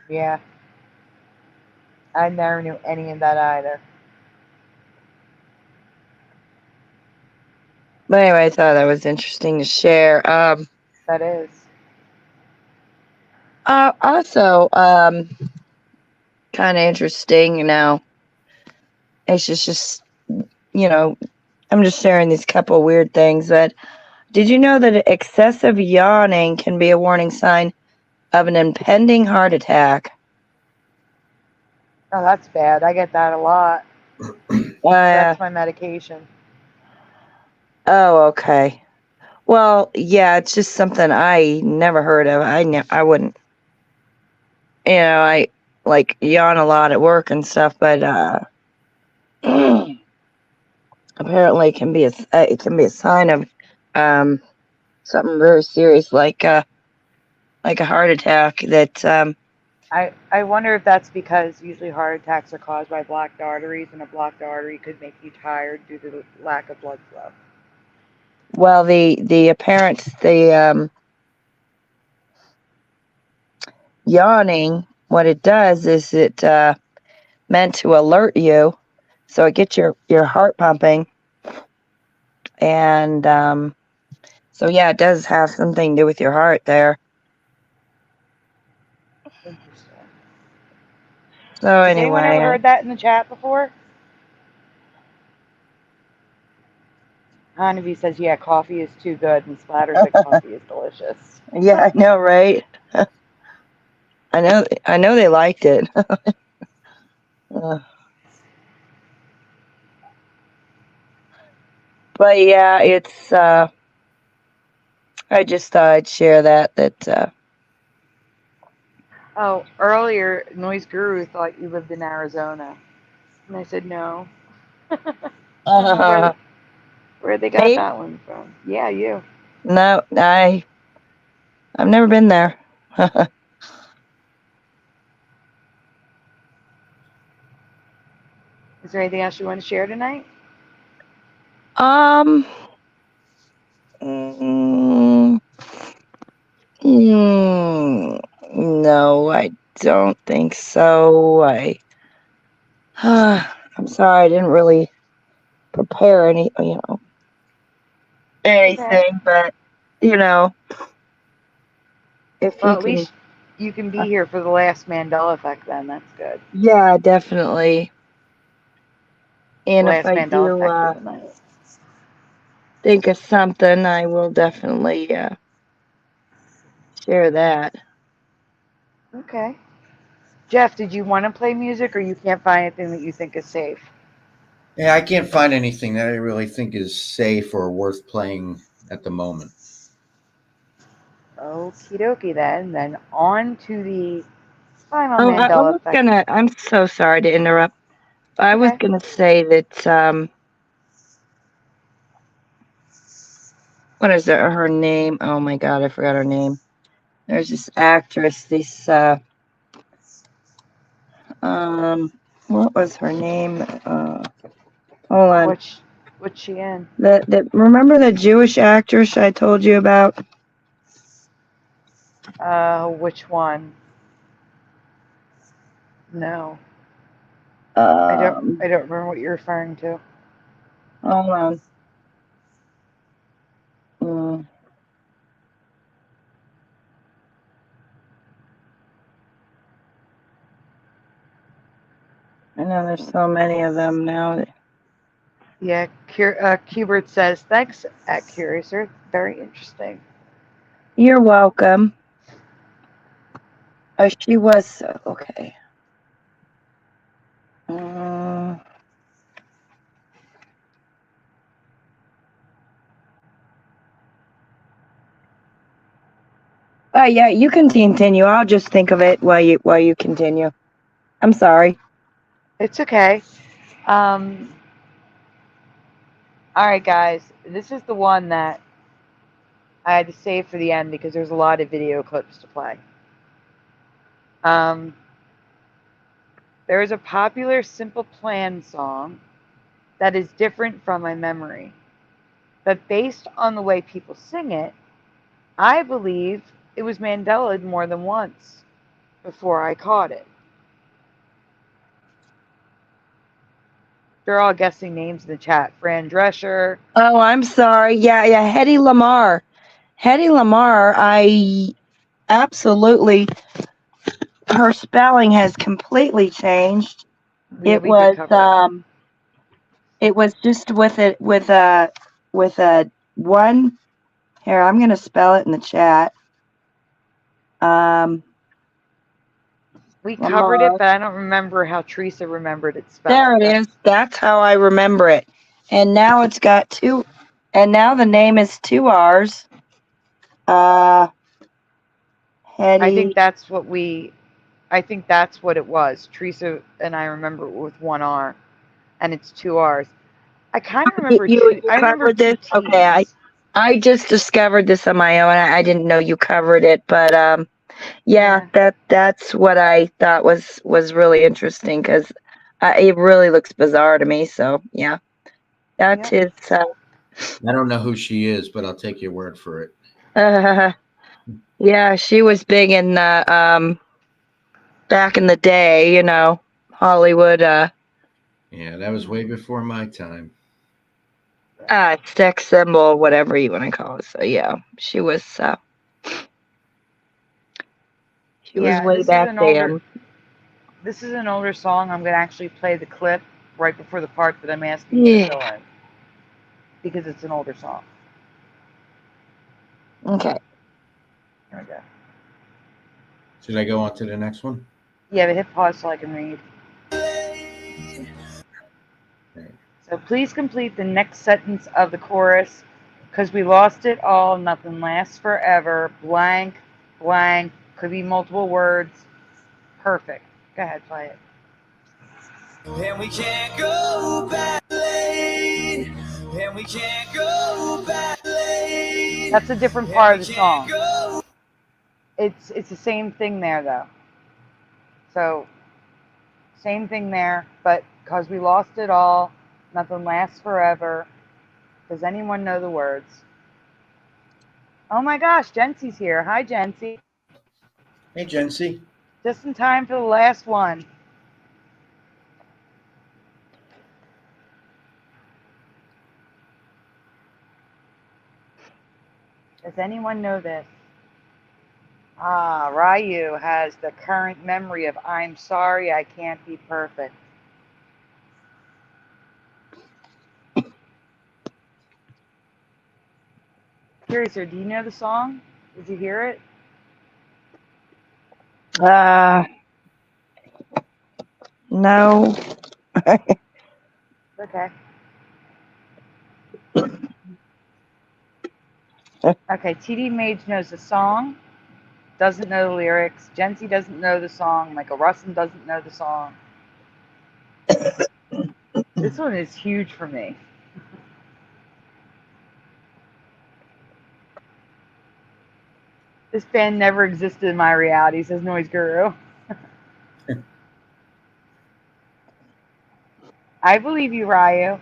Yeah. I never knew any of that either. But anyway, I thought that was interesting to share. That is. Also, kind of interesting, it's just, I'm just sharing these couple weird things. But did you know that excessive yawning can be a warning sign of an impending heart attack? Oh, that's bad. I get that a lot. That's my medication. Oh, okay. Well, yeah, it's just something I never heard of. I wouldn't, I like yawn a lot at work and stuff, but apparently it can be a sign of something very serious, like a heart attack. That I wonder if that's because usually heart attacks are caused by blocked arteries, and a blocked artery could make you tired due to the lack of blood flow. well, the yawning, what it does is it meant to alert you, so it gets your heart pumping, and so yeah, it does have something to do with your heart there. Interesting. So Has anyway, anyone ever heard that in the chat before? Hanavi says, yeah, coffee is too good, and Splatter said coffee is delicious. yeah, I know, right? I know they liked it. But yeah, it's I just thought I'd share that Oh, earlier, Noise Guru thought you lived in Arizona. And I said, no. I don't know where they got me? that one from. Yeah, you. No, I've never been there. Is there anything else you want to share tonight? Um, mm, no, I don't think so. I'm sorry, I didn't really prepare anything, Okay. but, if Well, you at can, least you can be here for the last Mandela effect then. That's good. yeah, definitely. And if Last I Mandela do, effect of the night. think of something, I will definitely, share that. Okay. Jeff, did you want to play music or you can't find anything that you think is safe? Yeah, I can't find anything that I really think is safe or worth playing at the moment. Okie dokie then. Then on to the final Oh, I Mandela was effect. gonna, I'm so sorry to interrupt. I was Okay. gonna say that, what is her name? Oh my God, I forgot her name. There's this actress, what was her name? Hold on. What's she in? Remember the Jewish actress I told you about? Which one? No. Um, I don't remember what you're referring to. hold on. Mm, I know there's so many of them now. Yeah, Kubert says, thanks at Curious Earth. Very interesting. You're welcome. Oh, she was okay. Yeah, you can continue. I'll just think of it while you continue. I'm sorry. It's okay. All right, guys. This is the one that I had to save for the end because there's a lot of video clips to play. There is a popular Simple Plan song that is different from my memory. But based on the way people sing it, I believe it was Mandela more than once before I caught it. They're all guessing names in the chat. Fran Drescher. Oh, I'm sorry. Yeah, Hedy Lamarr. Hedy Lamarr, I absolutely, her spelling has completely changed. Yeah, we did cover it. It was just with a one. Here, I'm gonna spell it in the chat. We covered it, Lamarr. but I don't remember how Teresa remembered it There spelled. it is. That's how I remember it. And now it's got two. And now the name is two R's. I think Hetty. that's what it was. Teresa and I remember it with one R, and it's two R's. I kind of remember You I remember covered two this? Okay, T's. I just discovered this on my own. I didn't know you covered it, but yeah, Yeah. that's what I thought was really interesting because it really looks bizarre to me. So yeah, that Yep. is. I don't know who she is, but I'll take your word for it. Yeah, she was big in back in the day, Hollywood. Yeah, that was way before my time. Sex symbol, whatever you want to call it. So yeah, she was. She was Yeah, way back then. this is an older song. I'm gonna actually play the clip right before the part that I'm asking you to Yeah. fill in because it's an older song. Okay. Here we go. Should I go on to the next one? Yeah, but hit pause so I can read. Okay. So please complete the next sentence of the chorus. Because we lost it all, nothing lasts forever. Blank, blank, could be multiple words. Perfect. Go ahead, play it. And we can't go back lane. And we can't go back lane. That's a different part of the song. It's the same thing there though. So same thing there, but Because we lost it all. Nothing lasts forever. Does anyone know the words? Oh my gosh, Jency's here. Hi, Jency. Hey, Jency. Just in time for the last one. Does anyone know this? Ah, Ryu has the current memory of I'm sorry, I can't be perfect. Curious, do you know the song? Did you hear it? No. Okay. Okay, TD Mage knows the song, doesn't know the lyrics. Jency doesn't know the song. Michael Russin doesn't know the song. This one is huge for me. This band never existed in my reality, says Noise Guru. I believe you, Ryu.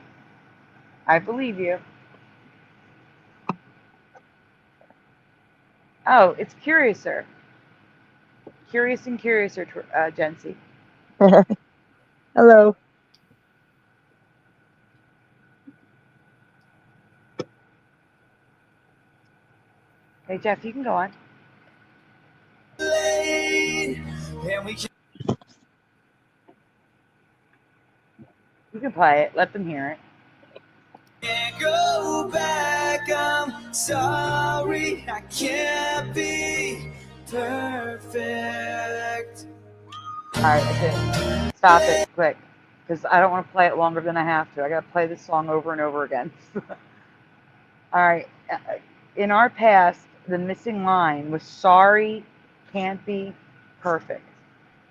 I believe you. Oh, it's Curiouser. Curious and Curiouser, Jency. Hello. Hey, Jeff, you can go on. You can play it. Let them hear it. Can't go back. I'm sorry, I can't be perfect. All right, that's it. Stop it, quick, because I don't want to play it longer than I have to. I got to play this song over and over again. All right. In our past, the missing line was sorry, can't be perfect.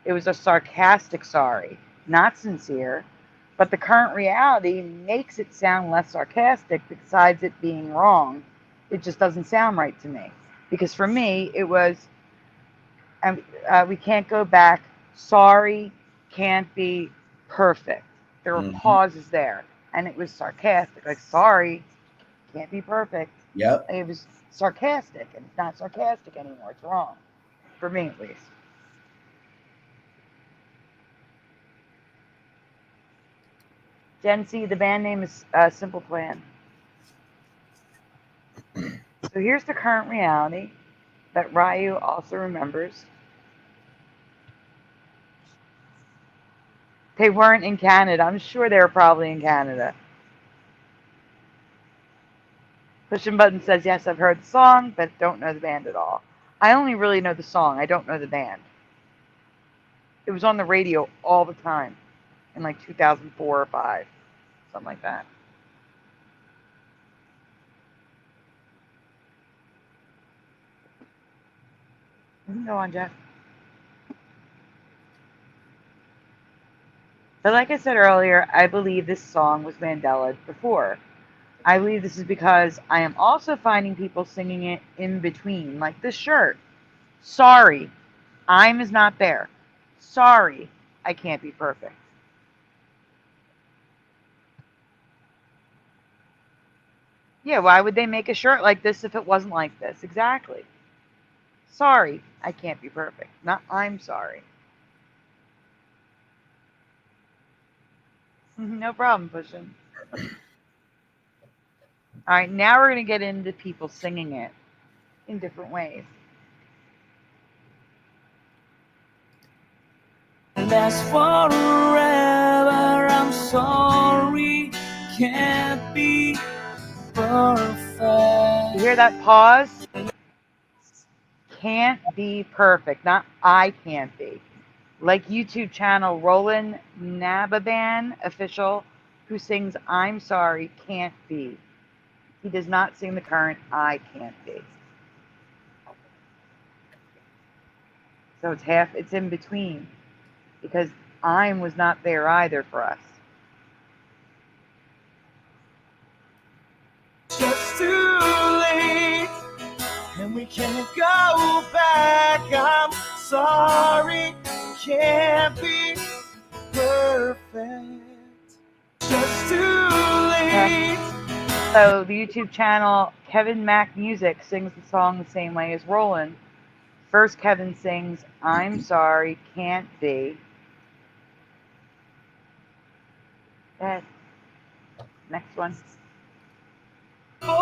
It was a sarcastic sorry, not sincere. But the current reality makes it sound less sarcastic besides it being wrong. It just doesn't sound right to me. Because for me, it was, we can't go back. Sorry, can't be perfect. There were pauses there. And it was sarcastic. Like, sorry, can't be perfect. Yep. It was sarcastic. And it's not sarcastic anymore. It's wrong. For me, at least. Gen C, the band name is Simple Plan. So here's the current reality that Ryu also remembers. They weren't in Canada. I'm sure they were probably in Canada. Pushing Button says, yes, I've heard the song, but don't know the band at all. I only really know the song. I don't know the band. It was on the radio all the time in like 2004 or 5, something like that. You can go on, Jeff. But like I said earlier, I believe this song was Mandela before. I believe this is because I am also finding people singing it in between, like this shirt. Sorry, I'm is not there. Sorry, I can't be perfect. Yeah, why would they make a shirt like this if it wasn't like this? Exactly. Sorry, I can't be perfect. Not I'm sorry. No problem, Pushing. All right, now we're going to get into people singing it in different ways. Last forever, I'm sorry, can't be perfect. You hear that pause? Can't be perfect, not I can't be. Like YouTube channel Roland Nababan official, who sings I'm sorry, can't be. He does not sing the current I can't be. So it's in between, because I'm was not there either for us. Just too late, and we can't go back. I'm sorry, can't be perfect. So the YouTube channel Kevin Mac Music sings the song the same way as Roland. First, Kevin sings "I'm Sorry, Can't Be." That next one. Forever,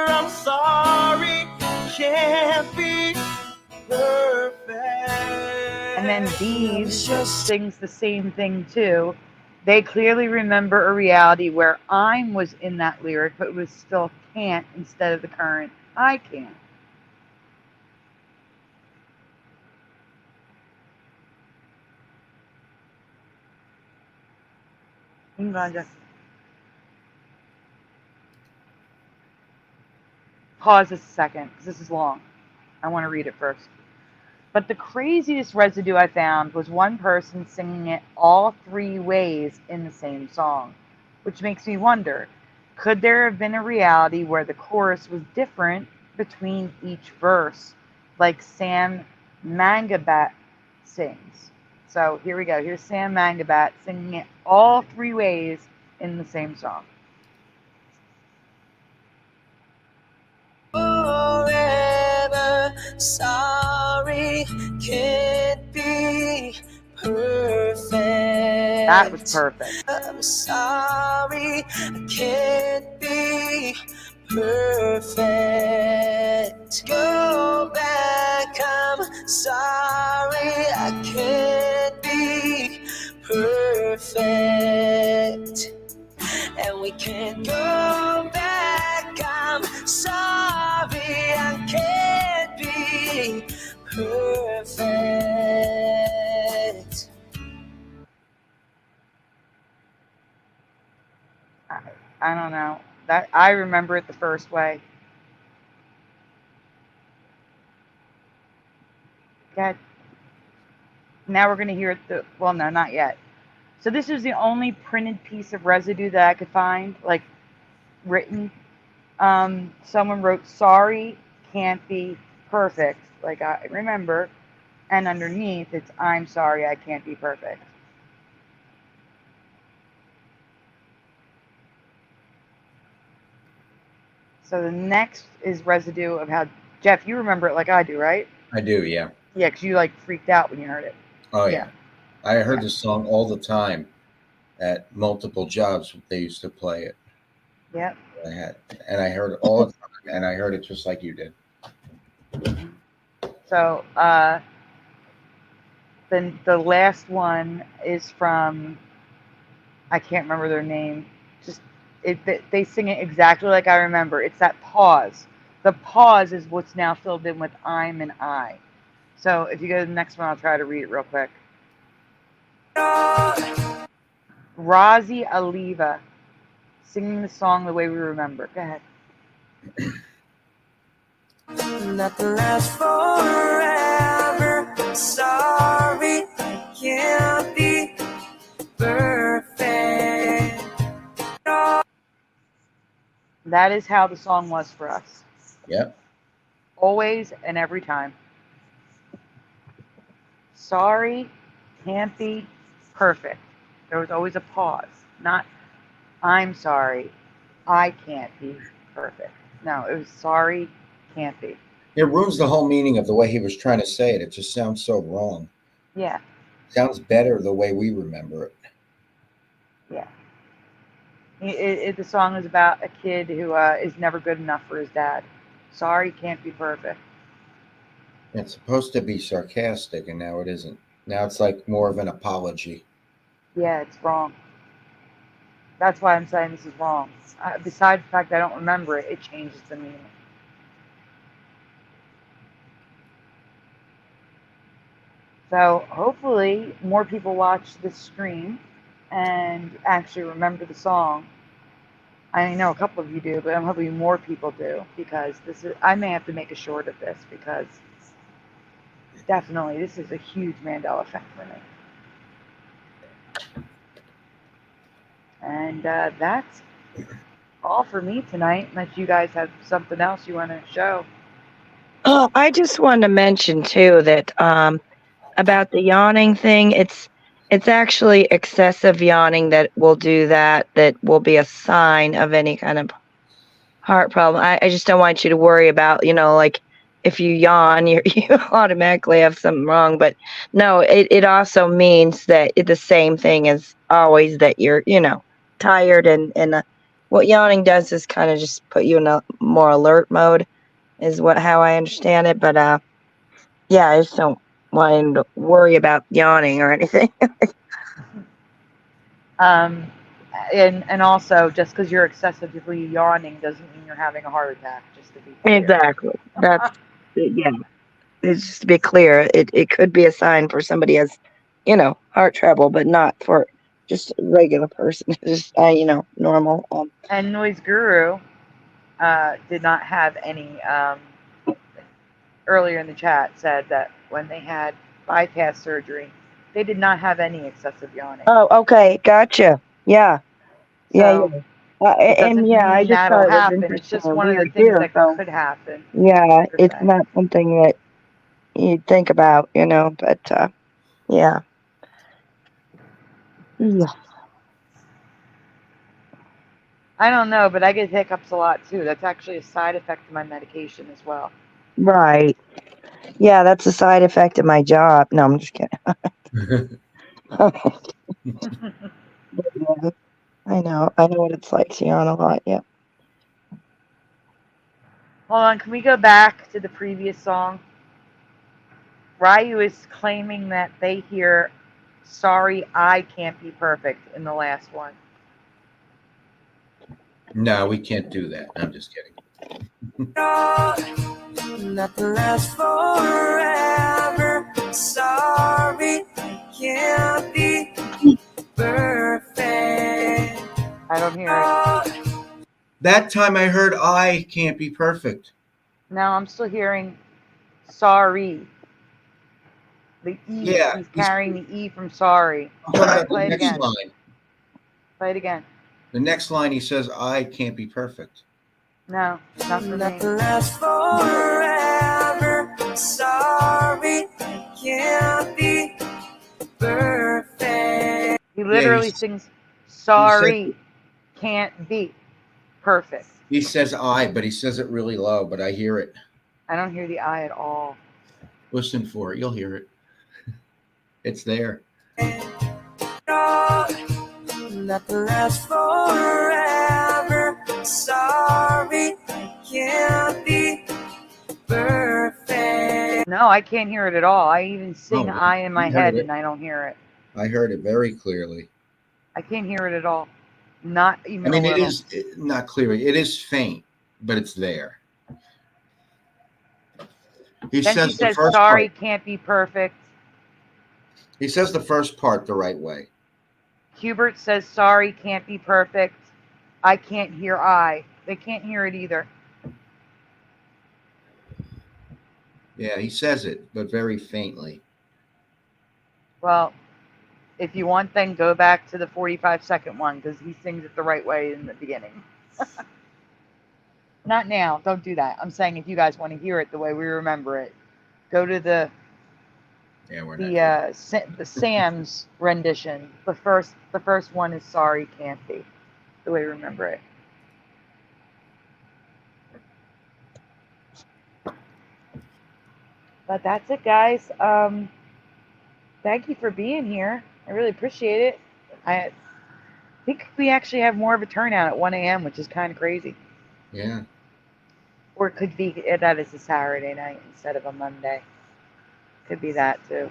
I'm sorry, can't be perfect. And then Bees sings the same thing too. They clearly remember a reality where "I'm" was in that lyric, but it was still "can't" instead of the current "I can't." Pause this a second, because this is long. I want to read it first. But the craziest residue I found was one person singing it all three ways in the same song, which makes me wonder, could there have been a reality where the chorus was different between each verse, like Sam Mangabat sings? So here we go. Here's Sam Mangabat singing it all three ways in the same song. Forever, sorry, can't be perfect. That was perfect. I'm sorry, I can't be perfect. Go back, I'm sorry, I can't be perfect. And we can't go back, I'm sorry, I can't be perfect. I don't know. That I remember it the first way. Okay. Now we're going to hear it. Well, no, not yet. So this is the only printed piece of residue that I could find, like written. Someone wrote "sorry, can't be perfect," like I remember, and underneath it's "I'm sorry, I can't be perfect." So the next is residue of how, Jeff, you remember it like I do, right? I do, yeah. Yeah, because you like freaked out when you heard it. Oh, yeah. I heard Yeah. this song all the time at multiple jobs. They used to play it. Yep. And I heard it all the time, and I heard it just like you did. So then the last one is from, I can't remember their name. Just they sing it exactly like I remember. It's that pause. The pause is what's now filled in with "I'm" and "I." So if you go to the next one, I'll try to read it real quick. Razi Aliva singing the song the way we remember. Go ahead. Nothing lasts forever. Sorry, I can't be perfect. That is how the song was for us. Yep. Always and every time. Sorry, can't be perfect. There was always a pause. Not "I'm sorry, I can't be perfect." No, it was "sorry, can't be." It ruins the whole meaning of the way he was trying to say it. It just sounds so wrong. Yeah, Sounds better the way we remember it. yeah. The song is about a kid who is never good enough for his dad. Sorry, can't be perfect. It's supposed to be sarcastic, and now it isn't. Now it's like more of an apology. Yeah, it's wrong. That's why I'm saying this is wrong. Besides the fact that I don't remember it, it changes the meaning. So hopefully more people watch this stream and actually remember the song. I know a couple of you do, but I'm hoping more people do, because I may have to make a short of this, because definitely this is a huge Mandela effect for me. And that's all for me tonight, unless you guys have something else you want to show. Oh, I just wanted to mention too that about the yawning thing. It's actually excessive yawning that will do that. That will be a sign of any kind of heart problem. I just don't want you to worry about, like if you yawn, you automatically have something wrong. But no, it also means that the same thing as always, that you're, tired and what yawning does is kind of just put you in a more alert mode, is how I understand it. But yeah, I just don't want him to worry about yawning or anything. And also, just because you're excessively yawning doesn't mean you're having a heart attack. Just to be clear. Exactly. That's yeah. It's just to be clear, it could be a sign for somebody has, heart trouble, but not for just a regular person. Just normal. And Noise Guru did not have any. Earlier in the chat said that when they had bypass surgery, they did not have any excessive yawning. Oh, okay, gotcha. Yeah, So it doesn't and yeah, I mean just that'll thought it was happen. It's interesting just and one of the weird things too. that So could happen. yeah, per it's se. not something that you think about, but yeah. Yeah. I don't know, but I get hiccups a lot too. That's actually a side effect of my medication as well. Right. Yeah, that's a side effect of my job. No, I'm just kidding. Yeah, I know what it's like to yawn a lot. Yeah. Hold on, can we go back to the previous song? Ryu is claiming that they hear "Sorry, I Can't Be Perfect" in the last one. No, we can't do that. I'm just kidding. Nothing lasts forever. Sorry, I can't be perfect. I don't hear it. That time I heard I can't be perfect. No, I'm still hearing "sorry." The E. Yeah, He's carrying the E from sorry. I'm talking about Play the it next again. line. Play it again. The next line he says I can't be perfect. No, not for me. Nothing lasts forever. Sorry, I can't be perfect. He literally Yeah, sings "sorry, can't be perfect." he says I, but he says it really low, but I hear it. I don't hear the I at all. Listen for it. You'll hear it. It's there. Nothing lasts forever. Sorry, I can't be perfect. No, I can't hear it at all. I even sing Oh, I in my you heard head it. and I don't hear it. I heard it very clearly. I can't hear it at all. Not even I mean, a it little. is not clear. It is faint, but it's there. He Then says she the says, first "Sorry, part. can't be perfect." He says the first part the right way. Hubert says, "Sorry, can't be perfect." I can't hear I. They can't hear it either. Yeah, he says it, but very faintly. Well, if you want, then go back to the 45-second one because he sings it the right way in the beginning. Not now. Don't do that. I'm saying if you guys want to hear it the way we remember it, go to the Sam's rendition. The first one is "Sorry, Can't Be," the way we remember it. But that's it, guys. Thank you for being here. I really appreciate it. I think we actually have more of a turnout at 1 a.m., which is kind of crazy. Yeah. Or it could be that it's a Saturday night instead of a Monday. Could be that too.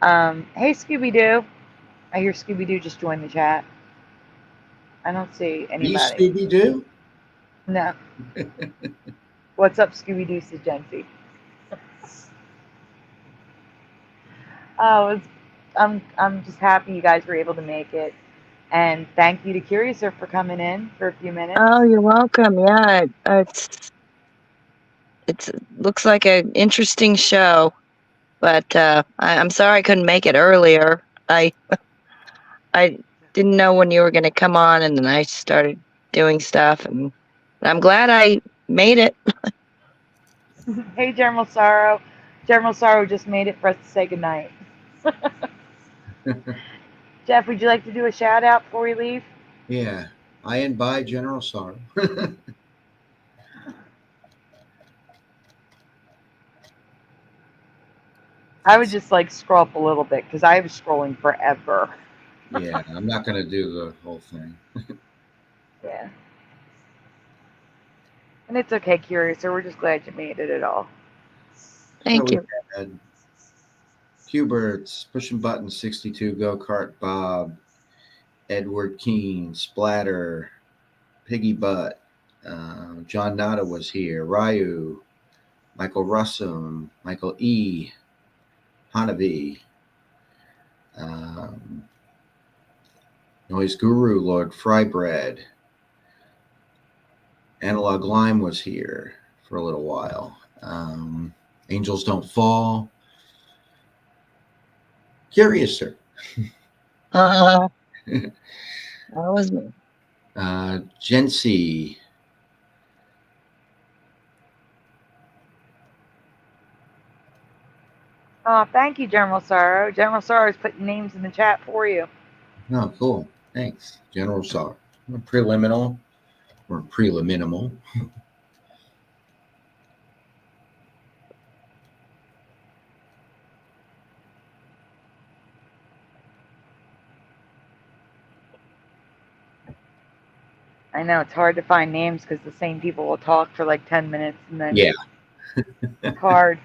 Hey, Scooby-Doo. I hear Scooby-Doo just joined the chat. I don't see Me, anybody. Scooby-Doo? No. What's up, Scooby-Doo, says Jency. Oh, I'm just happy you guys were able to make it. And thank you to Curiouser for coming in for a few minutes. Oh, you're welcome. Yeah, it looks like an interesting show, but I'm sorry I couldn't make it earlier. I didn't know when you were going to come on, and then I started doing stuff, and I'm glad I made it. Hey, General Sorrow. General Sorrow just made it for us to say goodnight. Jeff, would you like to do a shout out before we leave? Yeah. I and by General Sorrow. I would just like scroll up a little bit because I was scrolling forever. Yeah, I'm not going to do the whole thing. Yeah. And it's okay, Curiouser. We're just glad you made it at all. Thank So you. we had Huberts, Pushing Button 62, Go Kart Bob, Edward Keene, Splatter, Piggy Butt, John Nada was here, Ryu, Michael Russum, Michael E, Hanavi, Noise Guru, Lord Frybread, Analog Lime was here for a little while. Angels Don't Fall. Curiouser. That was me. Jency. Oh, thank you, General Sorrow. General Sorrow is putting names in the chat for you. Oh, cool. Thanks. General Sorrow. Preliminal or preliminal. I know it's hard to find names because the same people will talk for like 10 minutes and then Yeah. it's hard.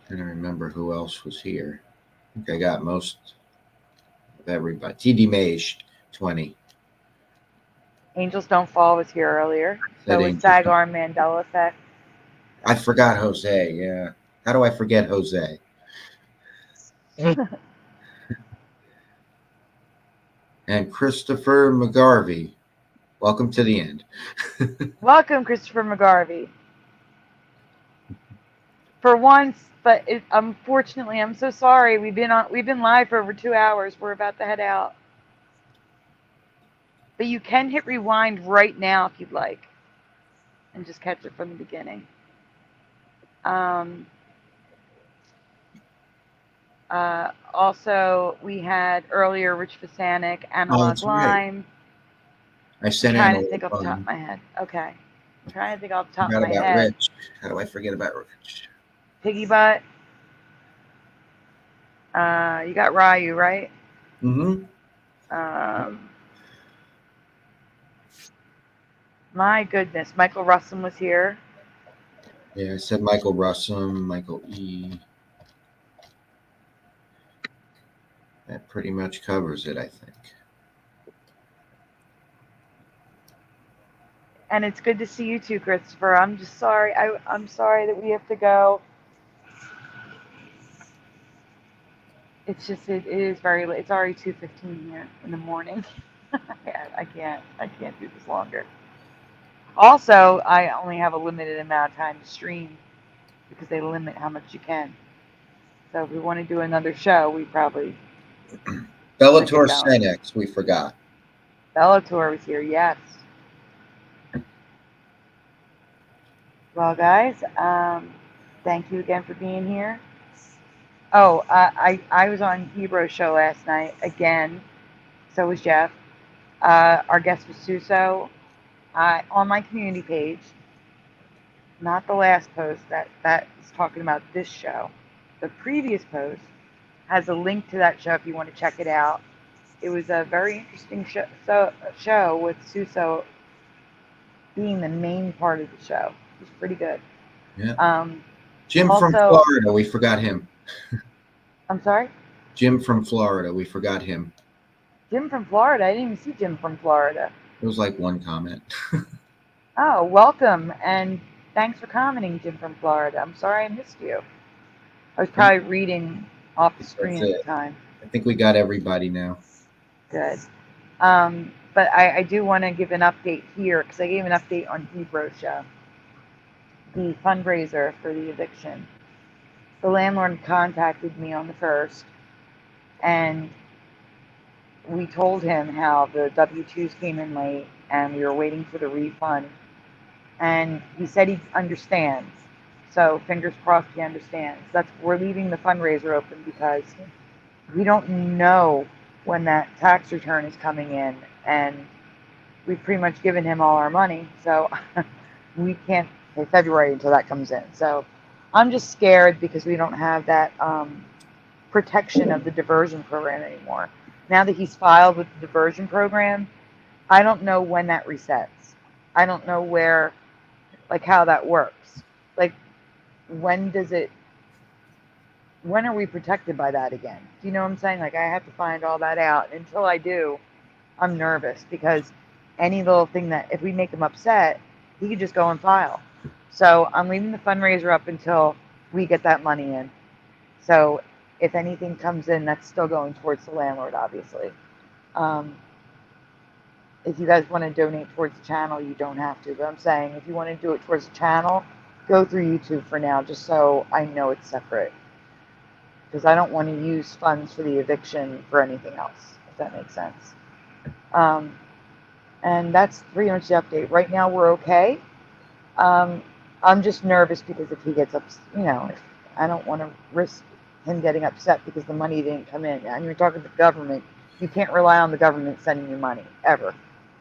I don't remember who else was here. I think I got most of everybody. TD Mage, 20. Angels Don't Fall was here earlier. Said So was Angels Don't- Sagar Mandela Effect. I forgot Jose. Yeah. How do I forget Jose? And Christopher McGarvey. Welcome to the end. Welcome, Christopher McGarvey. For once, but unfortunately, I'm so sorry. We've been live for over 2 hours. We're about to head out. But you can hit rewind right now if you'd like, and just catch it from the beginning. Also, we had earlier Rich Fasanic, Analog that's right. Lime. I sent Trying to Analog think off the top Lime. of my head. Okay. I'm trying to think off the top of Forgot my about head. Rich. How do I forget about Rich? Piggy Butt. You got Ryu, right? Mm-hmm. My goodness, Michael Russum was here. Yeah, I said Michael Russum, Michael E. That pretty much covers it, I think. And it's good to see you too, Christopher. I'm just sorry. I'm sorry that we have to go. It's just it is very late. It's already 2:15 here in the morning. I can't do this longer. Also, I only have a limited amount of time to stream because they limit how much you can. So if we want to do another show, we probably Bellator Let's get going. Senex, we forgot. Bellator was here, yes. Well, guys, thank you again for being here. Oh, I was on Hebrew show last night again. So was Jeff. Our guest was Suso. On my community page, not the last post that is talking about this show. The previous post has a link to that show if you want to check it out. It was a very interesting show with Suso being the main part of the show. It was pretty good. Yeah. Jim also, from Florida, we forgot him. I'm sorry? Jim from Florida, we forgot him. Jim from Florida? I didn't even see Jim from Florida. It was like one comment. Oh, welcome, and thanks for commenting, Jim from Florida. I'm sorry I missed you. I was probably reading off the screen at the time. I think we got everybody now. Good. But I do want to give an update here, because I gave an update on Hebrew show. The fundraiser for the eviction. The landlord contacted me on the 1st, and we told him how the W-2s came in late, and we were waiting for the refund And he said he understands. So fingers crossed he understands. We're leaving the fundraiser open because we don't know when that tax return is coming in, and we've pretty much given him all our money, so we can't pay February until that comes in. So I'm just scared because we don't have that protection of the diversion program anymore. Now that he's filed with the diversion program, I don't know when that resets. I don't know where, like, how that works. Like, when are we protected by that again? Do you know what I'm saying? Like, I have to find all that out. Until I do, I'm nervous because any little thing that, if we make him upset, he could just go and file. So I'm leaving the fundraiser up until we get that money in. So if anything comes in, that's still going towards the landlord, obviously. If you guys want to donate towards the channel, you don't have to. But I'm saying if you want to do it towards the channel, go through YouTube for now, just so I know it's separate. Because I don't want to use funds for the eviction for anything else, if that makes sense. And that's pretty much the update. Right now, we're okay. I'm just nervous because if he gets upset, if I don't want to risk him getting upset because the money didn't come in. And you're talking to the government. You can't rely on the government sending you money, ever.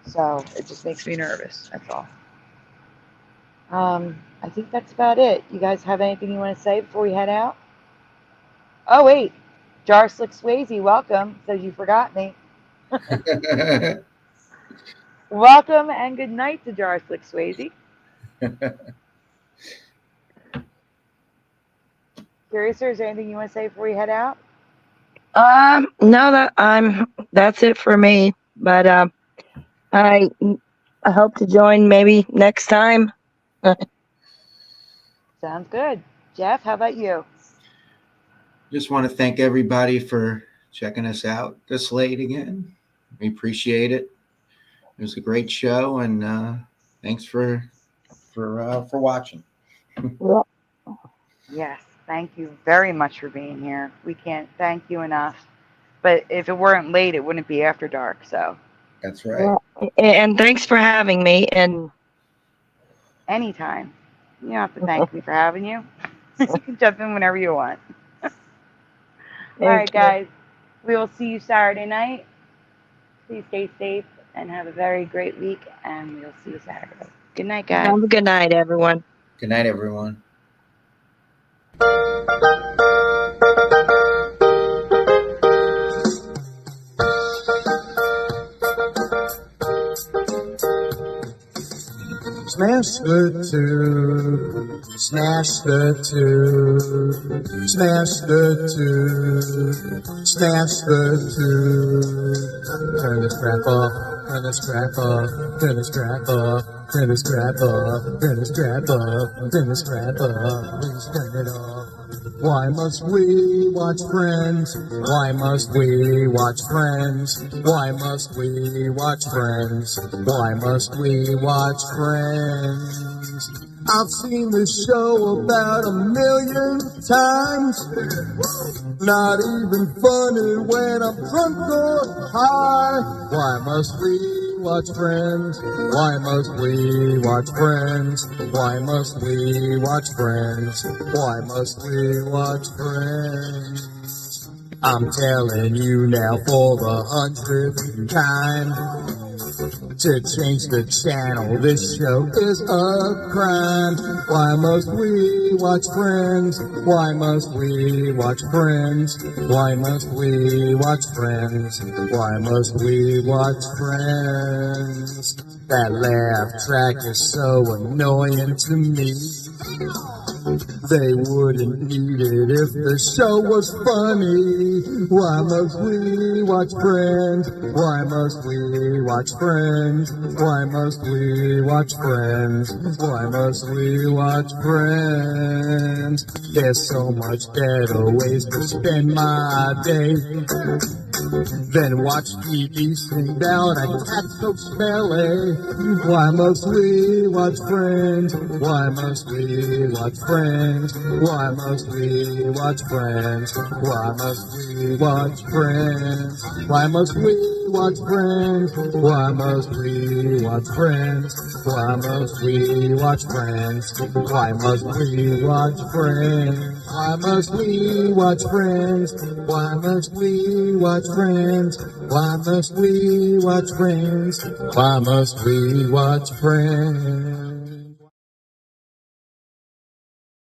So it just makes me nervous. That's all. I think that's about it. You guys have anything you want to say before we head out? Oh, wait. Jar Slick Swayze, welcome. Says you forgot me. Welcome and good night to Jar Slick Swayze. Curious, is there anything you want to say before we head out? No, that's it for me. But I hope to join maybe next time. Sounds good. Jeff, how about you? Just want to thank everybody for checking us out this late again. We appreciate it. It was a great show, and thanks for watching. Yes, thank you very much for being here. We can't thank you enough. But if it weren't late, it wouldn't be after dark. So That's right. And thanks for having me. And anytime. You don't have to thank me for having you. You can jump in whenever you want. All right, guys. We will see you Saturday night. Please stay safe and have a very great week, and we'll see you Saturday. Good night, guys. Have a good night, everyone. Good night, everyone. Smash the tube, smash the tube, smash the tube, smash the tube. Turn the strap off, turn the strap off, turn the strap off, turn the strap off, turn the strap off, turn the strap off, please turn it off. Why must we watch Friends? Why must we watch Friends? Why must we watch Friends? Why must we watch Friends? I've seen this show about 1,000,000 times. Not even funny when I'm drunk or high. Why must we watch Friends? Why must we watch Friends? Why must we watch Friends? Why must we watch Friends? I'm telling you now for the 100th time. To change the channel, this show is a crime. Why must we watch Friends? Why must we watch Friends? Why must we watch Friends? Why must we watch Friends? That laugh track is so annoying to me. They wouldn't need it if the show was funny. Why must we watch Friends? Why must we watch Friends? Why must we watch Friends? Why must we watch Friends? There's so much better ways to spend my day than watch TV sing down a cat so smelly. Why must we watch Friends? Why must we watch Friends? Why must we watch Friends? Why must we watch Friends? Why must we watch Friends? Why must we watch Friends? Why must we watch Friends? Why must we watch Friends? Why must we watch Friends? Why must we watch Friends? Why must we watch Friends? Why must we watch Friends?